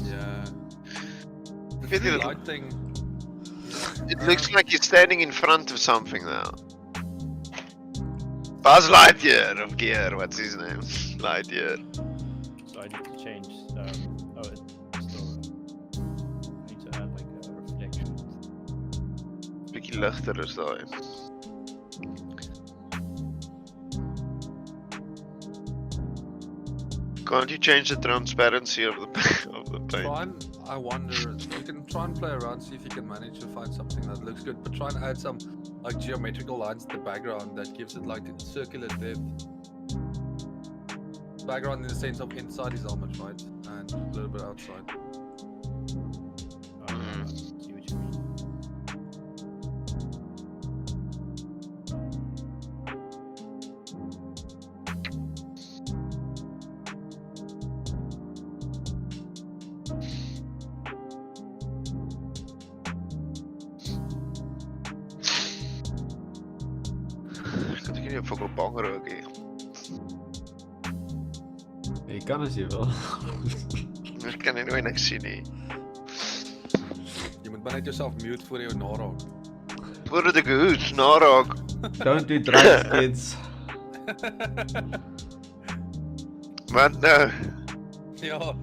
Yeah. The
Weet jy
free
dat-
light thing.
It looks like you're standing in front of something now. Buzz Lightyear of Gear, what's his name? Lightyear.
So I need to change. Oh, it's still. I need to add like a reflection.
Bietjie ligter is daai. Can't you change the transparency of the paint?
I wonder, you can try and play around, see if you can manage to find something that looks good, but try and add some like geometrical lines in the background that gives it like a circular depth. Background in the sense of inside his helmet, right? And a little bit outside.
See what you mean.
Kan ek nie 'n fucking banger ook hê.
Je kan als je wil.
Ek kan nie nooit niks sien nie.
Je moet maar net jezelf mute voor je naraak.
Voordat ek hoes naraak.
Don't do drugs, kids.
Wat nou?
Ja.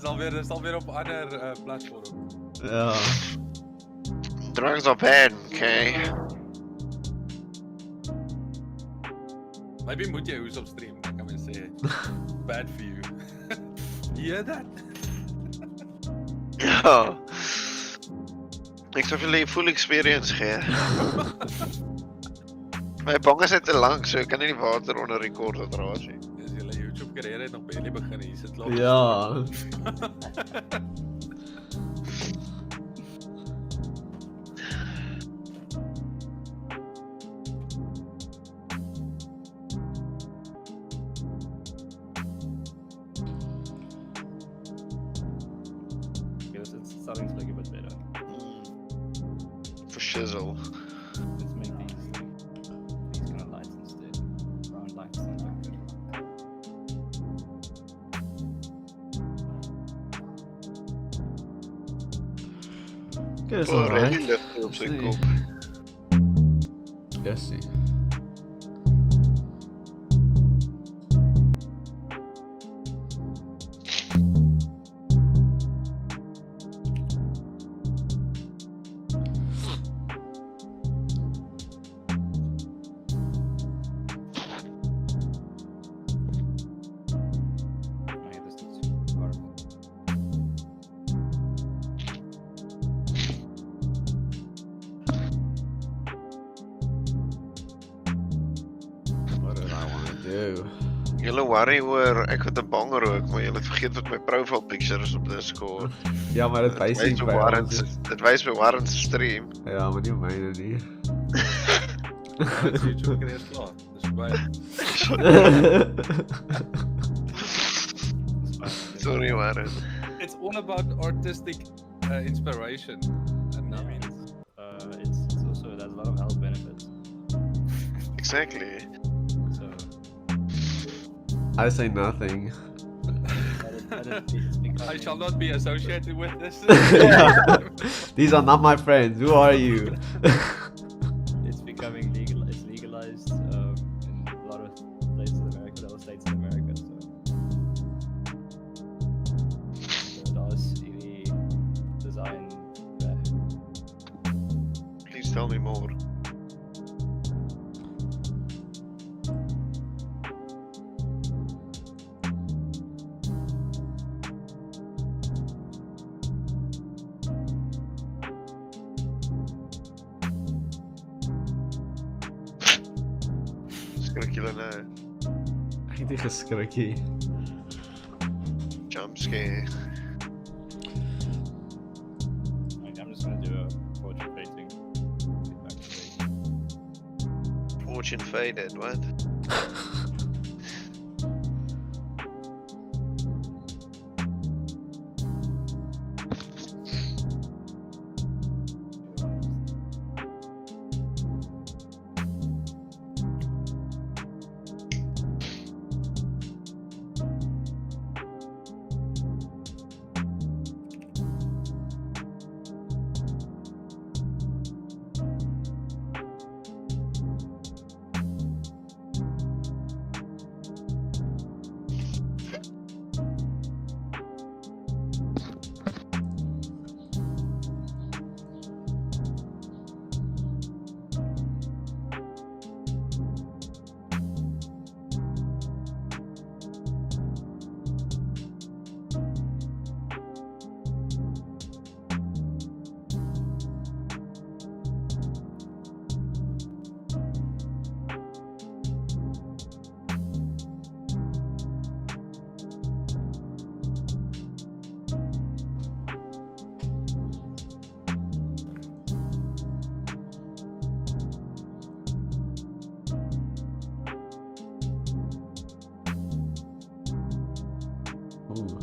Het is alweer op ander platform.
Ja.
Drugs op hand, okay.
Maybe moet jy hoes op stream, dan kan men sê. Bad for you. You hear that?
Ja. Ek sou vir julle 'n full experience gee. My bang is net te lank, so ek kan nie die water onder rekord dra nie.
Dis julle YouTube carrière het nog by julle begin, hier sit klaar.
Ja.
Because it's starting to look a bit better.
For shizzle.
Let's make these kind of lights instead. Round lights don't look good.
Okay, dat is
Oh,
alright.
really ligt op sy
Nee.
kop.
Yes, zie.
Okay, this looks horrible.
What did I want to do?
Julle worry oor ek het 'n banger ook, maar julle het vergeet wat my profile picture is op Discord.
Ja, maar het wijst niet bij
Warren
ons.
se dit wys by Warren se stream.
Ja, maar niet op mijne niet.
Ja, dis YouTube carrière klaar. Dis verby.
Sorry Warren.
It's all about artistic inspiration. And I mean,
It's also, it has a lot of health benefits.
Exactly.
So,
I say nothing.
it's becoming,
I shall not be associated with this.
These are not my friends. Who are you?
it's becoming legal. It's legalized in a lot of places in America, a lot of states in America. So, does any design
Please tell me more. Skrik julle nou.
Ek het nie geskrikkie.
Jump scare.
just gonna do a portrait painting. Get back to basics.
Fortune faded, what?
Ooh.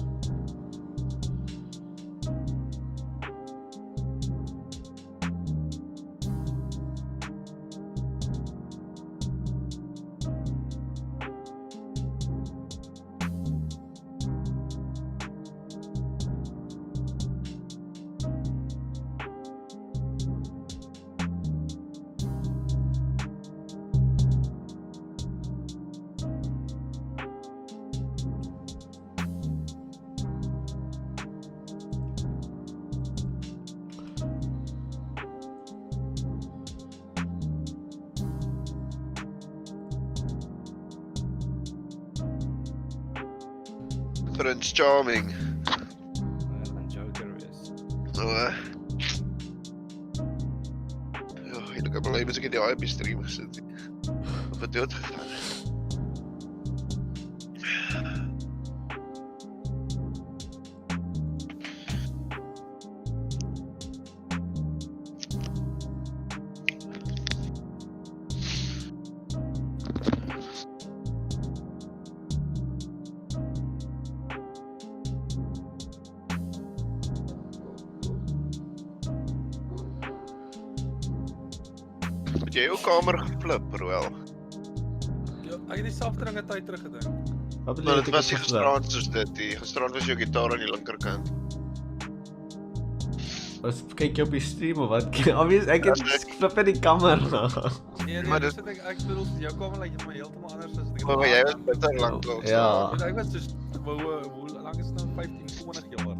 Prince Charming.
And Joker is.
So, ja, ek het bly mens ek het die IP stream gesit. Op het dood gegaan. Het jy jou kamer geflip, Roel?
Ja, ek het dieselfde ding 'n tyd terug gedink.
Wat bedoel
Maar
jy?
dit was nie gisterand soos dit nie. Gisterand was jou gitaar aan die linkerkant.
Was kyk jy op die stream of wat? Obvious, ek het flip in die kamera.
Nee,
Maar
nee,
dit-
ek bedoel jou kamer lyk my heeltemal anders as dit.
Maar jy was bitter lank al.
Ja.
Ek was dus hoe lank is dit nou 15, 20 jaar.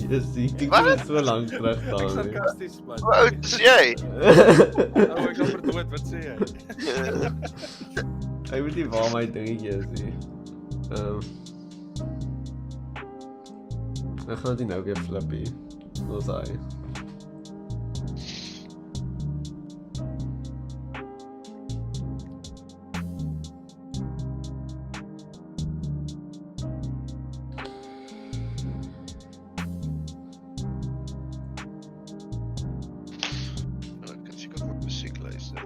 Yes, ek dink
Wat?
dit is so lank terug
Ek
dan.
sarkasties man.
Hoe oud is jy?
Oh, ek gaan verdood, wat sê jy?
Ek weet nie waar my dingetjie is nie. Ek gaan dit nou weer flippie. Ons hy.
Ek kan seker op musiek luister.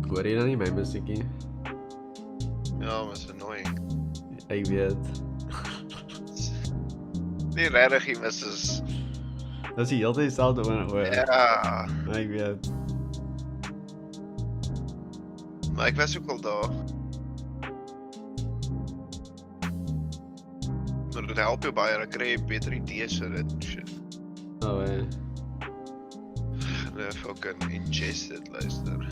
Hoor jy nou nie my musiekie?
Ja, maar is annoying.
Ek weet.
Nie regtig nie, mis is...
Dat is die hele tyd dieselfde oor.
Ja,
Ek weet.
maar ek was ook al daar. Maar dit help jou baie, dan kry jy beter idees vir dit en shit.
Oh,
Nee, fucking ingest dit, luister.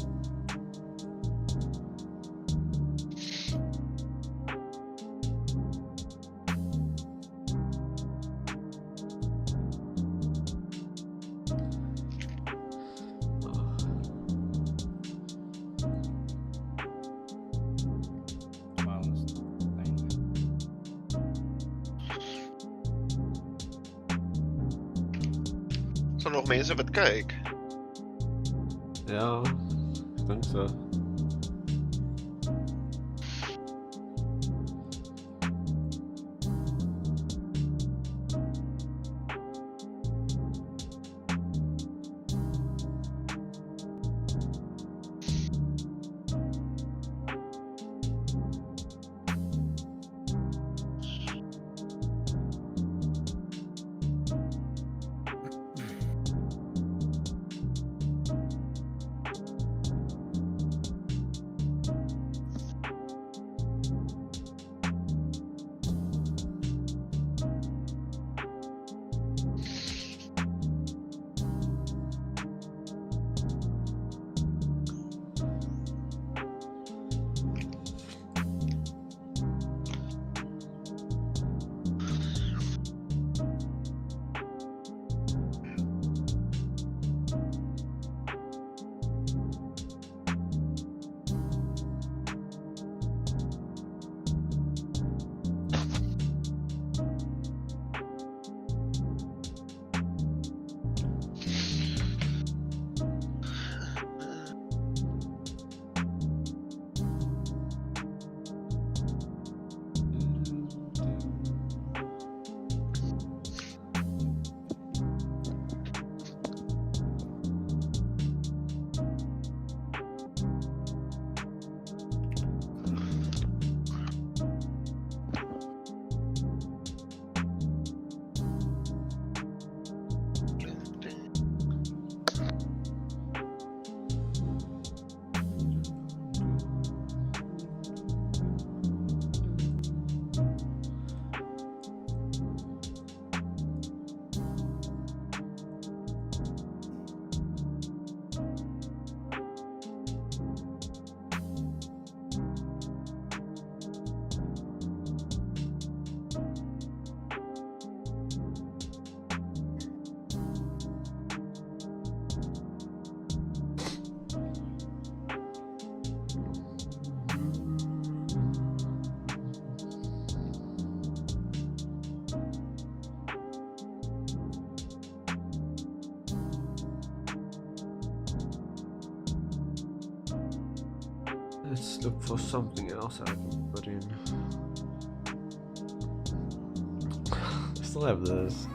Is er nog mense wat kyk?
Ja, ek dink so. Let's look for something else I can put in. I still have this.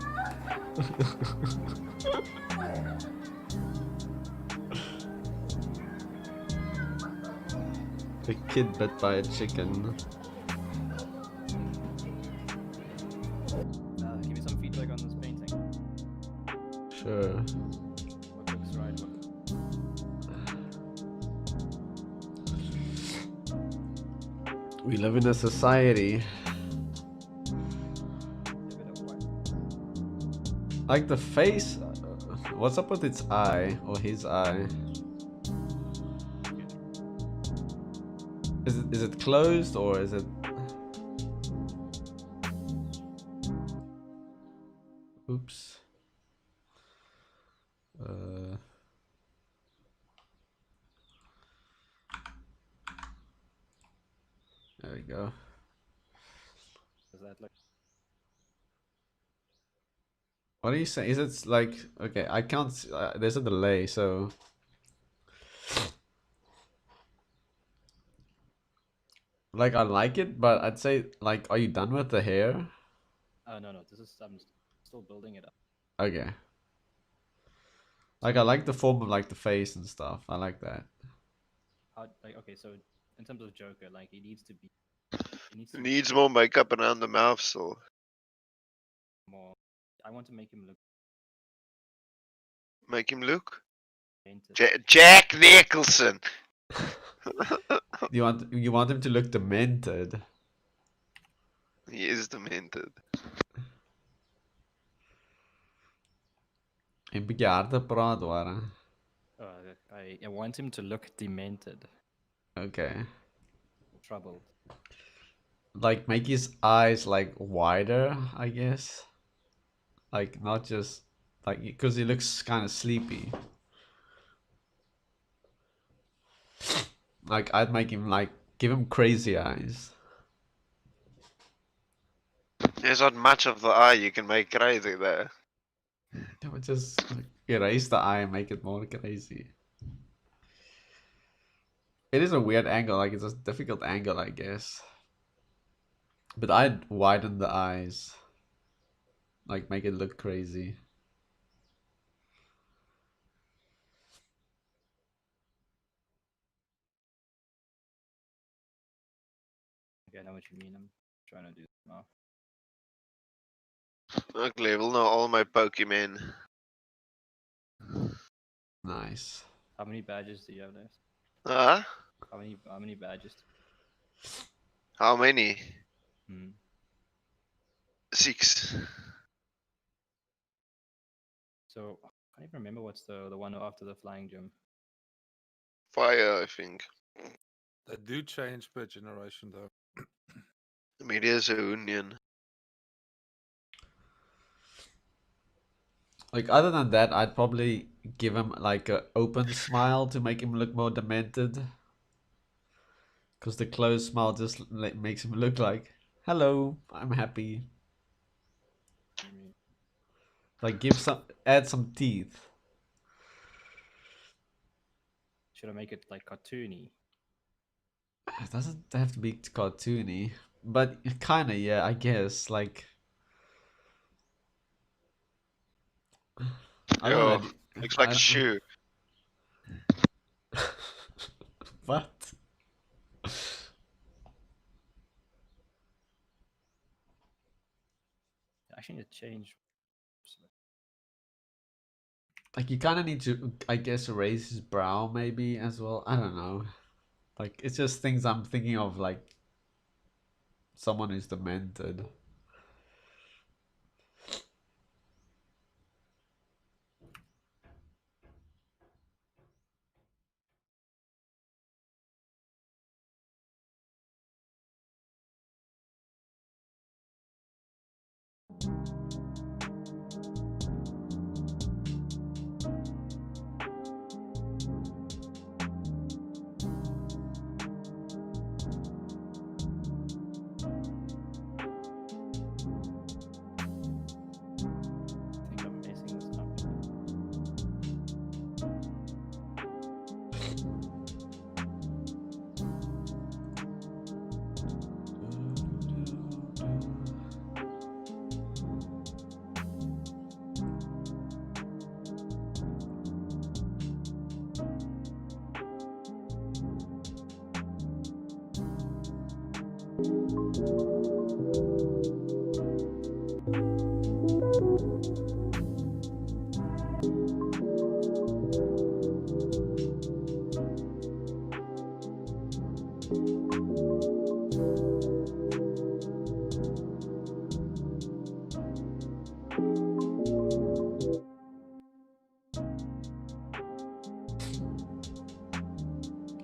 A kid bit by a chicken.
Give me some feedback on this painting.
Sure.
What looks right? What
We live in a society.
give it a what?
Like the face. What's up with its eye or his eye? Is it closed or is it? Oops. There we go.
Does that look?
What are you saying? Is it like okay? I can't. There's a delay, so. Like I like it, but I'd say like, are you done with the hair?
No. This is I'm still building it up.
Okay. Like I like the form of like the face and stuff. I like that.
Like okay, so in terms of Joker, like he needs to be. He needs to
He
be
needs more makeup around the mouth still.
more. I want to make him look
Make him look.
painted.
Jack Nicholson!
You want him to look demented.
He is demented.
En bietjie harder praat ware.
I want him to look demented,
Okay.
troubled.
Like make his eyes like wider, I guess. Like not just like because he looks kind of sleepy. Like I'd make him like give him crazy eyes.
There's not much of the eye you can make crazy there.
Yeah, but just like, erase the eye and make it more crazy. It is a weird angle, like it's a difficult angle, I guess. But I'd widen the eyes. Like make it look crazy.
Okay, I know what you mean. I'm trying to do this now.
Ek level nou al my Pokemon.
Nice.
How many badges do you have left?
Huh?
How many badges?
How many?
Hmm.
6.
So I can't even remember what's the one after the flying gym.
Fire, I think.
They do change per generation though.
Media is a union.
Like other than that, I'd probably give him like a open smile to make him look more demented. Because the closed smile just makes him look like, hello, I'm happy. Like add some teeth.
Should I make it like cartoony?
It doesn't have to be cartoony, but kinda, yeah, I guess. Like, I don't
Yo,
know.
looks like a shoe.
What?
I actually need to change.
Like, you kind of need to, I guess, raise his brow maybe as well. I don't know. Like, it's just things I'm thinking of, like someone who's demented.
I think I'm messing this up.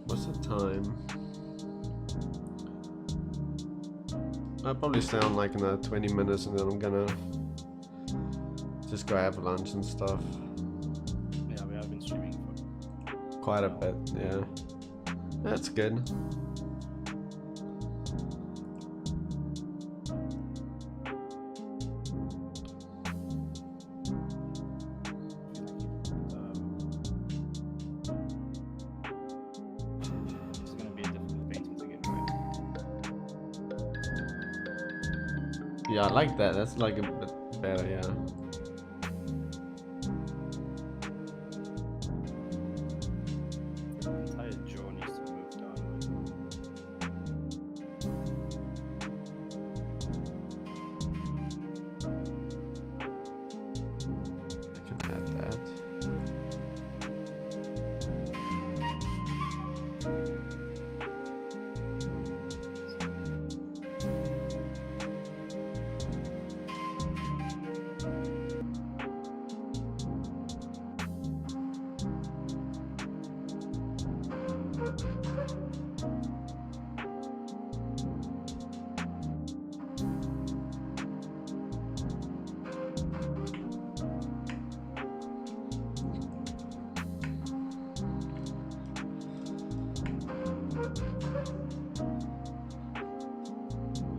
What's the time? I'll probably stay on like another 20 minutes and then I'm gonna just go have lunch and stuff.
Yeah, we have been streaming for
Quite a bit, yeah. That's good.
It's gonna be a difficult painting to get right.
Yeah, I like that. That's like a bit better, yeah.
The entire jaw needs to move downward.
I can add that.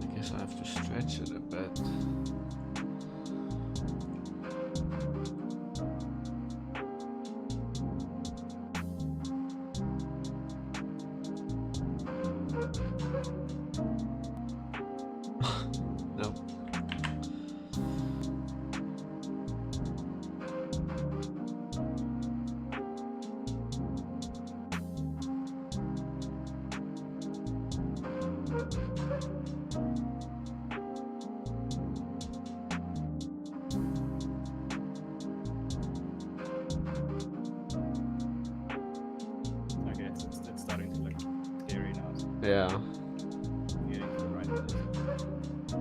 I guess I have to stretch it a bit. No.
Okay, it's starting to look scary now. So
Yeah.
I'm getting to the right place.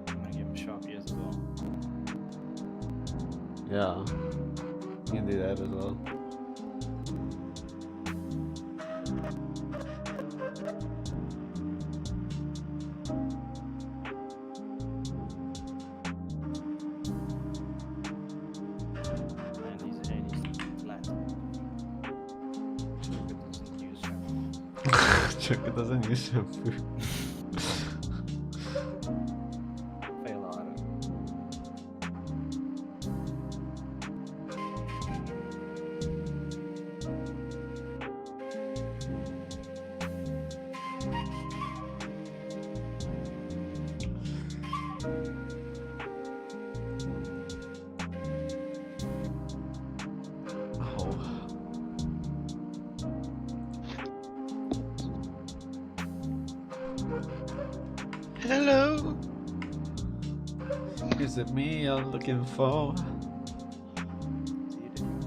I'm gonna give him sharp ears as well.
Yeah. You can do that as well.
And he's flat.
Chuck doesn't use shampoo.
Fail harder.
Oh.
Hello.
Is it me you're looking for?
See it again.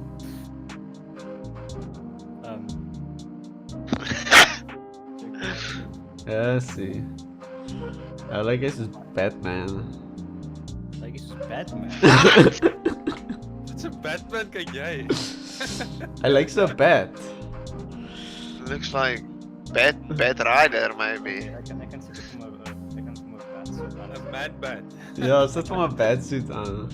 Yeah, I see. I like this is Batman.
Like it's Batman.
Dit's 'n Batman, kyk jy.
I like the bat.
Looks like Bat Rider maybe.
Okay, I can sit from a bat suit on.
'n Mad Bat.
Ja, sit van mijn batsuit aan.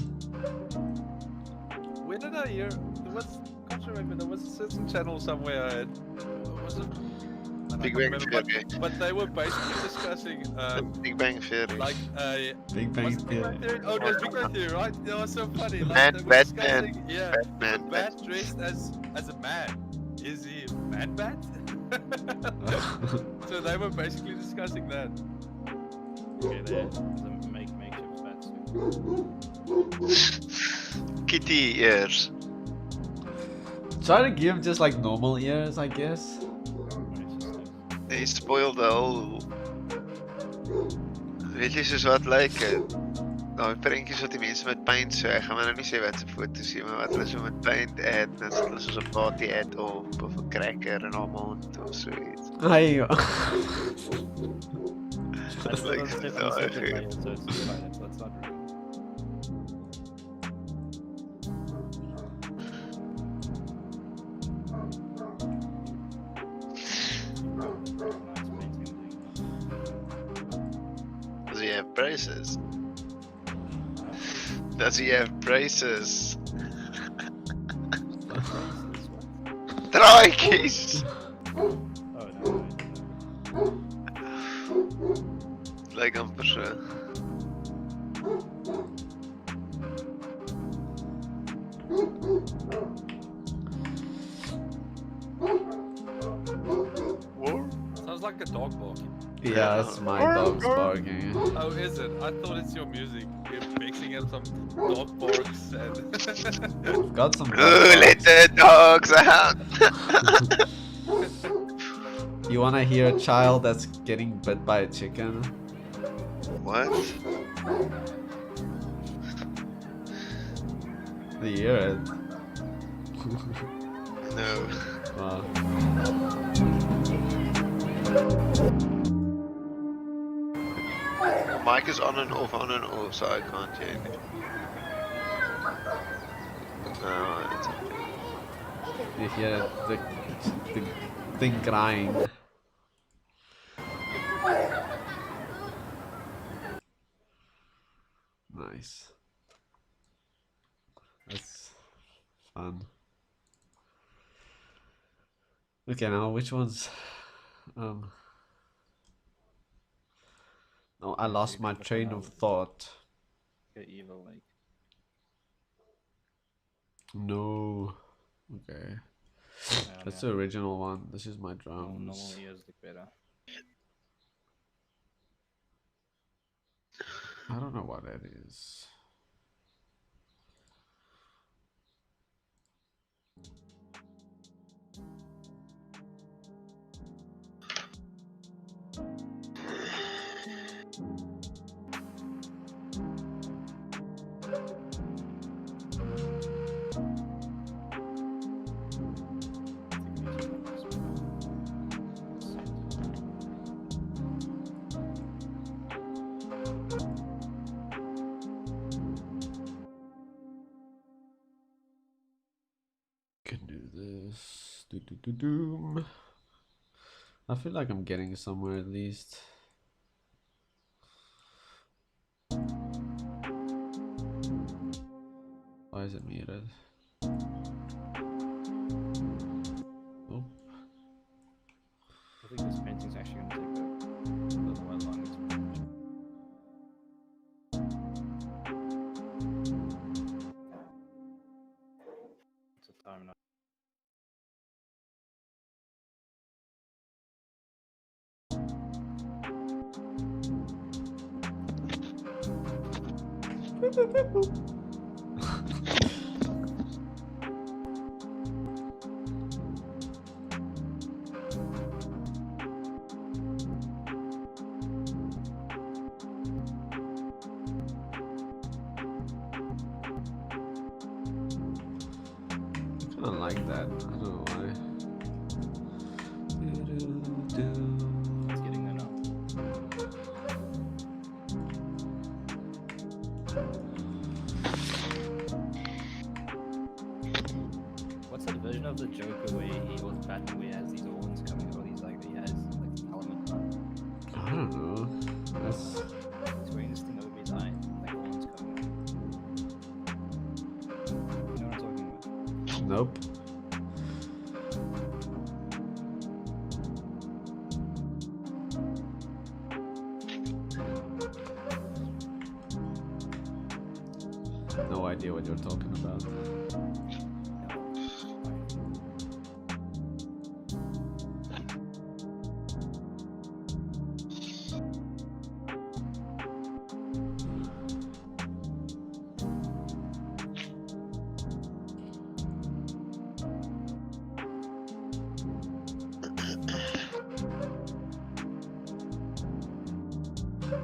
Where did I hear? There was, can't remember. There was a certain channel somewhere. Was it? I
Big
can't
Bang
remember,
Theory.
but they were basically discussing
Big Bang Theory.
like
Big Bang
was it Big Bang
Theory.
Theory? Oh, it was Big Bang Theory, right? That was so funny. Like
Man,
they were
Batman.
discussing, yeah,
Batman,
a bat dressed as a man. Is he Mad Bat? So they were basically discussing that.
Okay, there. There's a makeshift bat suit.
Kitty ears.
Try to give just like normal ears, I guess.
They spoiled the whole. Weet jy soos wat lyk daai prentjies wat die mense met paint so, ek gaan maar nou nie sê wat se foto's sien, maar wat hulle so met paint add, dan sit hulle soos 'n party ad of 'n cracker in haar mond of so iets.
Hey.
That's
Like,
definitely
no,
second
okay.
layer, so it's fine. That's not rude. Nice painting.
Does he have braces? Does he have braces? Draaikies!
Oh no,
Lyk amper so.
Sounds like a dog barking.
Yeah, that's my dog's barking.
Oh, is it? I thought it's your music. You're mixing in some dog barks and.
Got some.
Let the dogs out!
You wanna hear a child that's getting bit by a chicken?
What?
Do you hear it?
No.
Wow.
Mic is on and off, so I can't hear it. No, it's okay.
You hear the thing crying. Nice. That's fun. Okay, now which ones? No, I lost my train of thought.
Get evil like.
No. Okay. That's the original one. This is my drums.
Normal ears look better.
I don't know what that is. Can do this. Doom. I feel like I'm getting somewhere at least. Why is it muted? Oh.
I think this painting's actually gonna take a little while longer to finish. It's a time now.
I don't like that. I don't know why.
It's getting there now. What's that version of the Joker where he was Batman where he has these horns coming out, he's like he has like the helmet on.
I don't know. That's
He's wearing this thing over his eye, like horns coming out. You know what I'm talking about?
nope. No idea what you're talking about. A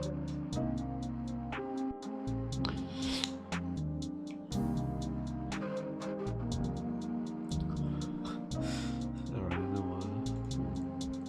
random one.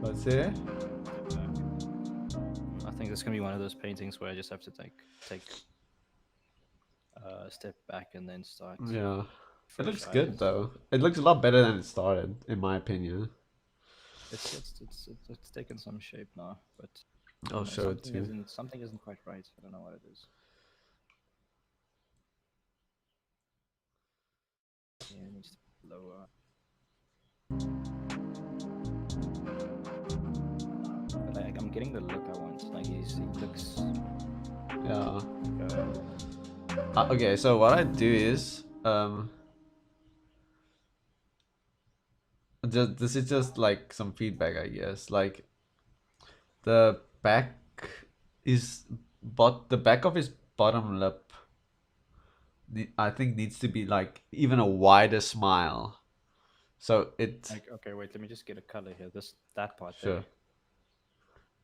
Let's see.
I think it's gonna be one of those paintings where I just have to take a step back and then start.
Yeah. It
fresh
looks
eyes.
good though. It looks a lot better than it started, in my opinion.
It's taken some shape now, but
I'll
know,
show it to you.
something isn't quite right. I don't know what it is. Yeah, it needs to be lower. But like, I'm getting the look I want. Like he looks.
Yeah.
Like,
Okay, so what I do is this is just like some feedback, I guess. Like the back is the back of his bottom lip I think needs to be like even a wider smile. So it
like okay, wait. Let me just get a color here. That part
sure.
there.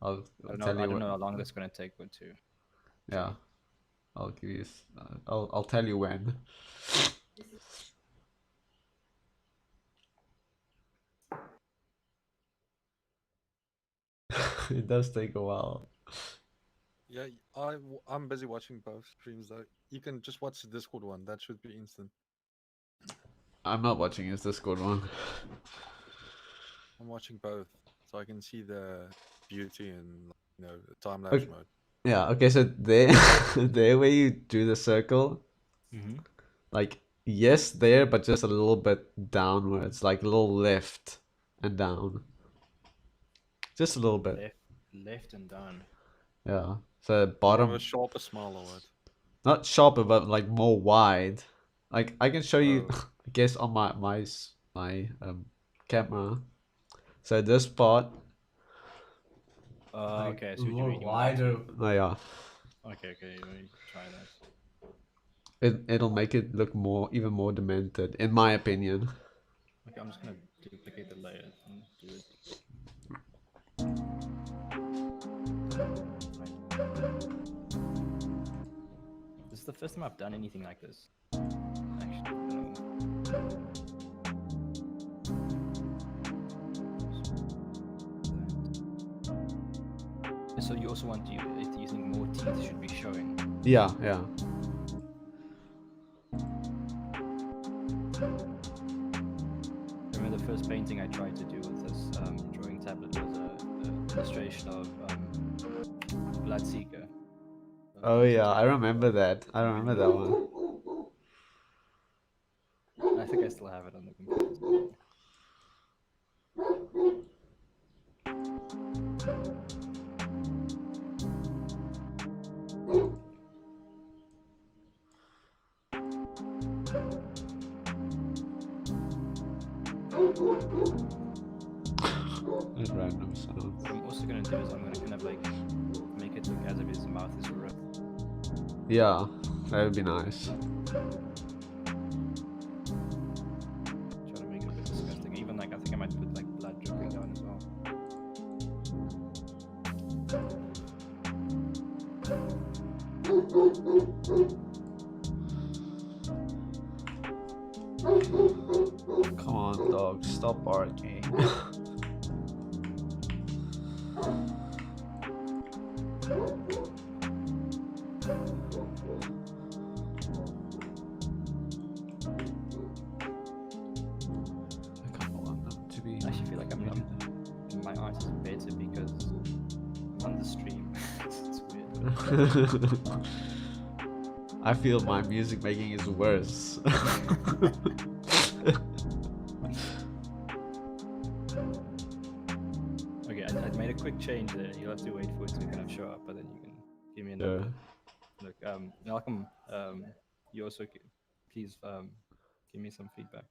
I'll
I don't
tell
know.
you
I don't
what.
know how long that's gonna take, but to.
Yeah. I'll give you. I'll tell you when. It does take a while.
Yeah, I'm busy watching both streams though. You can just watch the Discord one. That should be instant.
I'm not watching his Discord one.
I'm watching both, so I can see the beauty and the time lapse
Okay.
mode.
Yeah. Okay. So there, there where you do the circle,
Mm-hmm.
like yes, there, but just a little bit downwards, like a little left and down. Just a little bit.
Left and down.
Yeah. So
You have a
bottom,
sharper smile or what?
not sharper, but like more wide. Like I can show you,
Oh.
I guess on my camera. So this part, like,
Okay, I
a
see what you
little
mean. You want it
wider. Oh yeah.
Okay, let me try that.
It'll make it look even more demented, in my opinion.
Okay, I'm just gonna duplicate the layers and do it. the first time I've done anything like this. Actually, so you also want to, if you think more teeth should be showing.
Yeah, yeah.
I remember the first painting I tried to do with this drawing tablet was an illustration of Bloodseeker.
Oh yeah, I remember that. I remember that one.
I think I still have it on the computer somewhere.
At random sounds.
What I'm also gonna do is I'm gonna kind of like make it look as if his mouth is ripped.
Yeah, that would be nice.
Try to make it a bit disgusting. Even like I think I might put like blood dripping down as well.
Come on, dog, stop barking. I kind of want them to be.
I actually feel like my art is better because I'm on the stream. It's weird.
I feel my music making is worse.
Okay, I made a quick change there. You'll have to wait for it to kind of show up, but then you can give me a number. Look, Malcolm, you also please give me some feedback.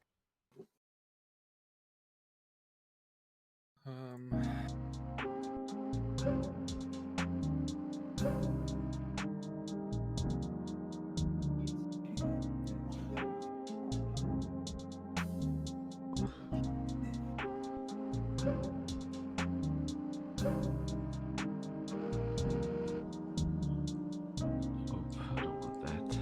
Oh, I don't want that.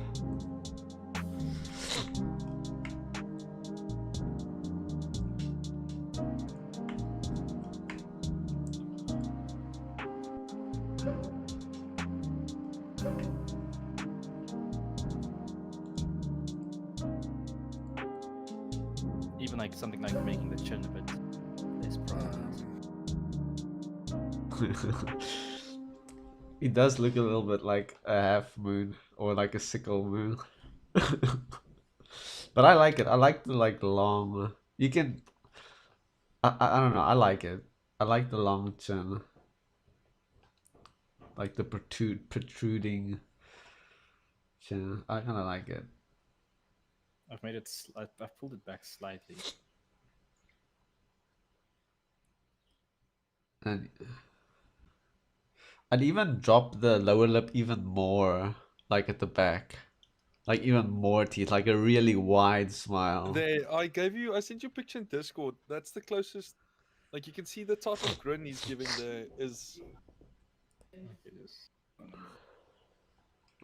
Even like something like making the chin a bit less prominent.
It does look a little bit like a half moon or like a sickle moon. But I like it. I like the like long. You can. I don't know. I like it. I like the long chin. Like the protruding chin. I kind of like it.
I've made it. I've pulled it back slightly.
And I'd even drop the lower lip even more, like at the back. Like even more teeth, like a really wide smile.
There, I sent you a picture in Discord. That's the closest. Like you can see the type of grin he's giving there is.
Okay, this phone number.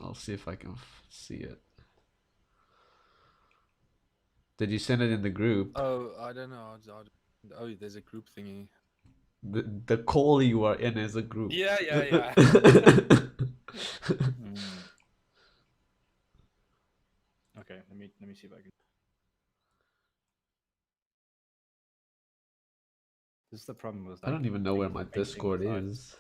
I'll see if I can see it. Did you send it in the group?
Oh, I don't know. Oh, there's a group thingy.
The call you are in is a group.
Yeah.
Okay, let me see if I can. This is the problem with.
I don't even know where my
painting
Discord
without-
is.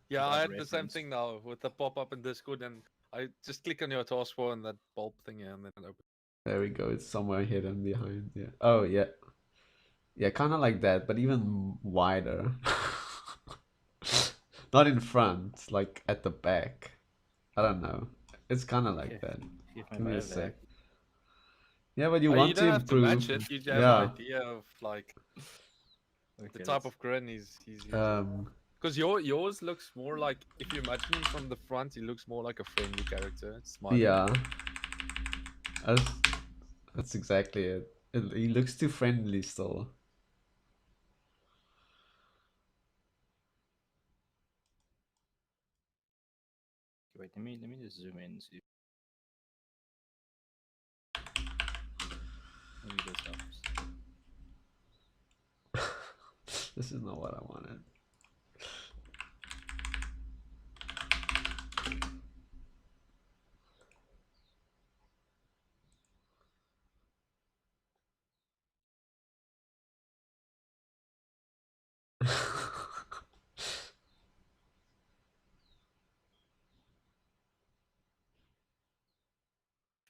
Yeah, I had
without
the same
reference.
thing now with the pop up in Discord, and I just click on your taskbar and that bulb thingy, and then it opens.
There we go. It's somewhere hidden behind. Yeah. Oh yeah. Yeah, kind of like that, but even wider. Not in front, like at the back. I don't know. It's kind of like
Okay.
that.
See if my
Give me a
bio
sec.
there.
Yeah, but you
You
want
don't
to
have to
improve.
match it. You just have
Yeah.
an idea of like the
Okay,
type
let's-
of grin he's using. Because yours looks more like, if you imagine him from the front, he looks more like a friendly character. Smiling.
Yeah. That's exactly it. He looks too friendly still.
Wait, let me just zoom in. See.
This is not what I wanted.
I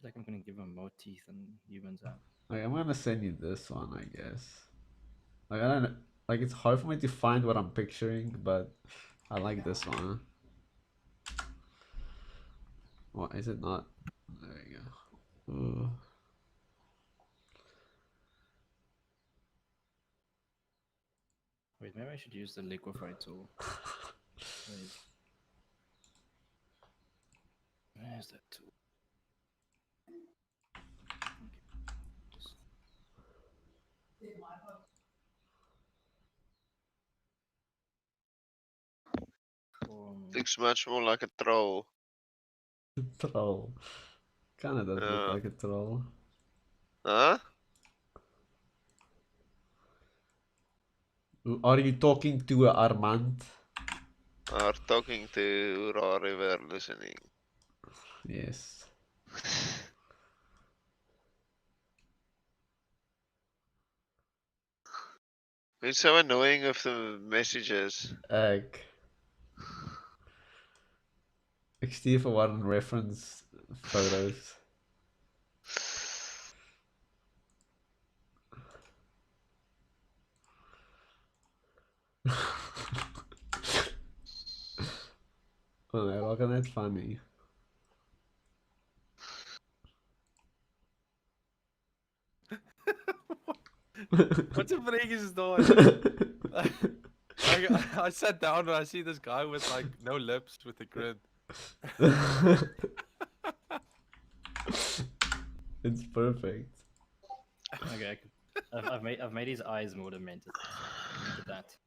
feel like I'm gonna give him more teeth than humans have.
Like, I'm gonna send you this one, I guess. Like, I don't like, it's hard for me to find what I'm picturing, but I like this one. What is it not? There you go. Ooh.
Wait, maybe I should use the liquefy tool. Wait. Where's that tool?
Looks much more like a troll.
Troll. Kinda does look like a troll.
Huh?
Are you talking to Armand?
Or talking to Ura River listening.
Yes.
It's so annoying with the messages.
Ek stuur vir one reference photos. Oh, nee, raak net funny.
Wat 'n break is daai? I sat down and I see this guy with like no lips with a grin.
It's perfect.
Okay, I've made his eyes more demented. Look at that.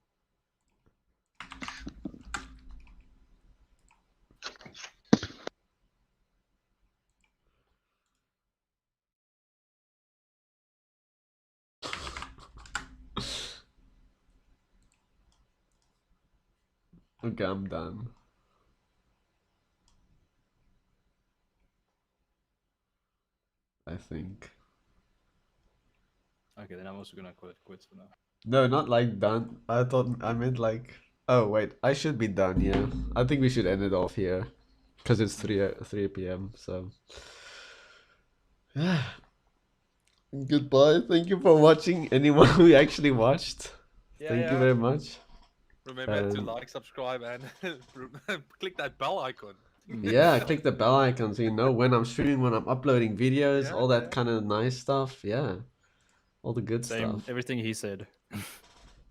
Okay, I'm done. I think.
Okay, then I'm also gonna call it quits for now.
No, not like done. I thought I meant like. Oh wait, I should be done. Yeah, I think we should end it off here, because it's 3 p.m. So. Yeah. Goodbye. Thank you for watching. Anyone who actually watched. Thank you very much.
Remember to like, subscribe, and click that bell icon.
Yeah, click the bell icon so you know when I'm streaming, when I'm uploading videos, all that kind of nice stuff. Yeah, all the good
Same,
stuff.
everything he said.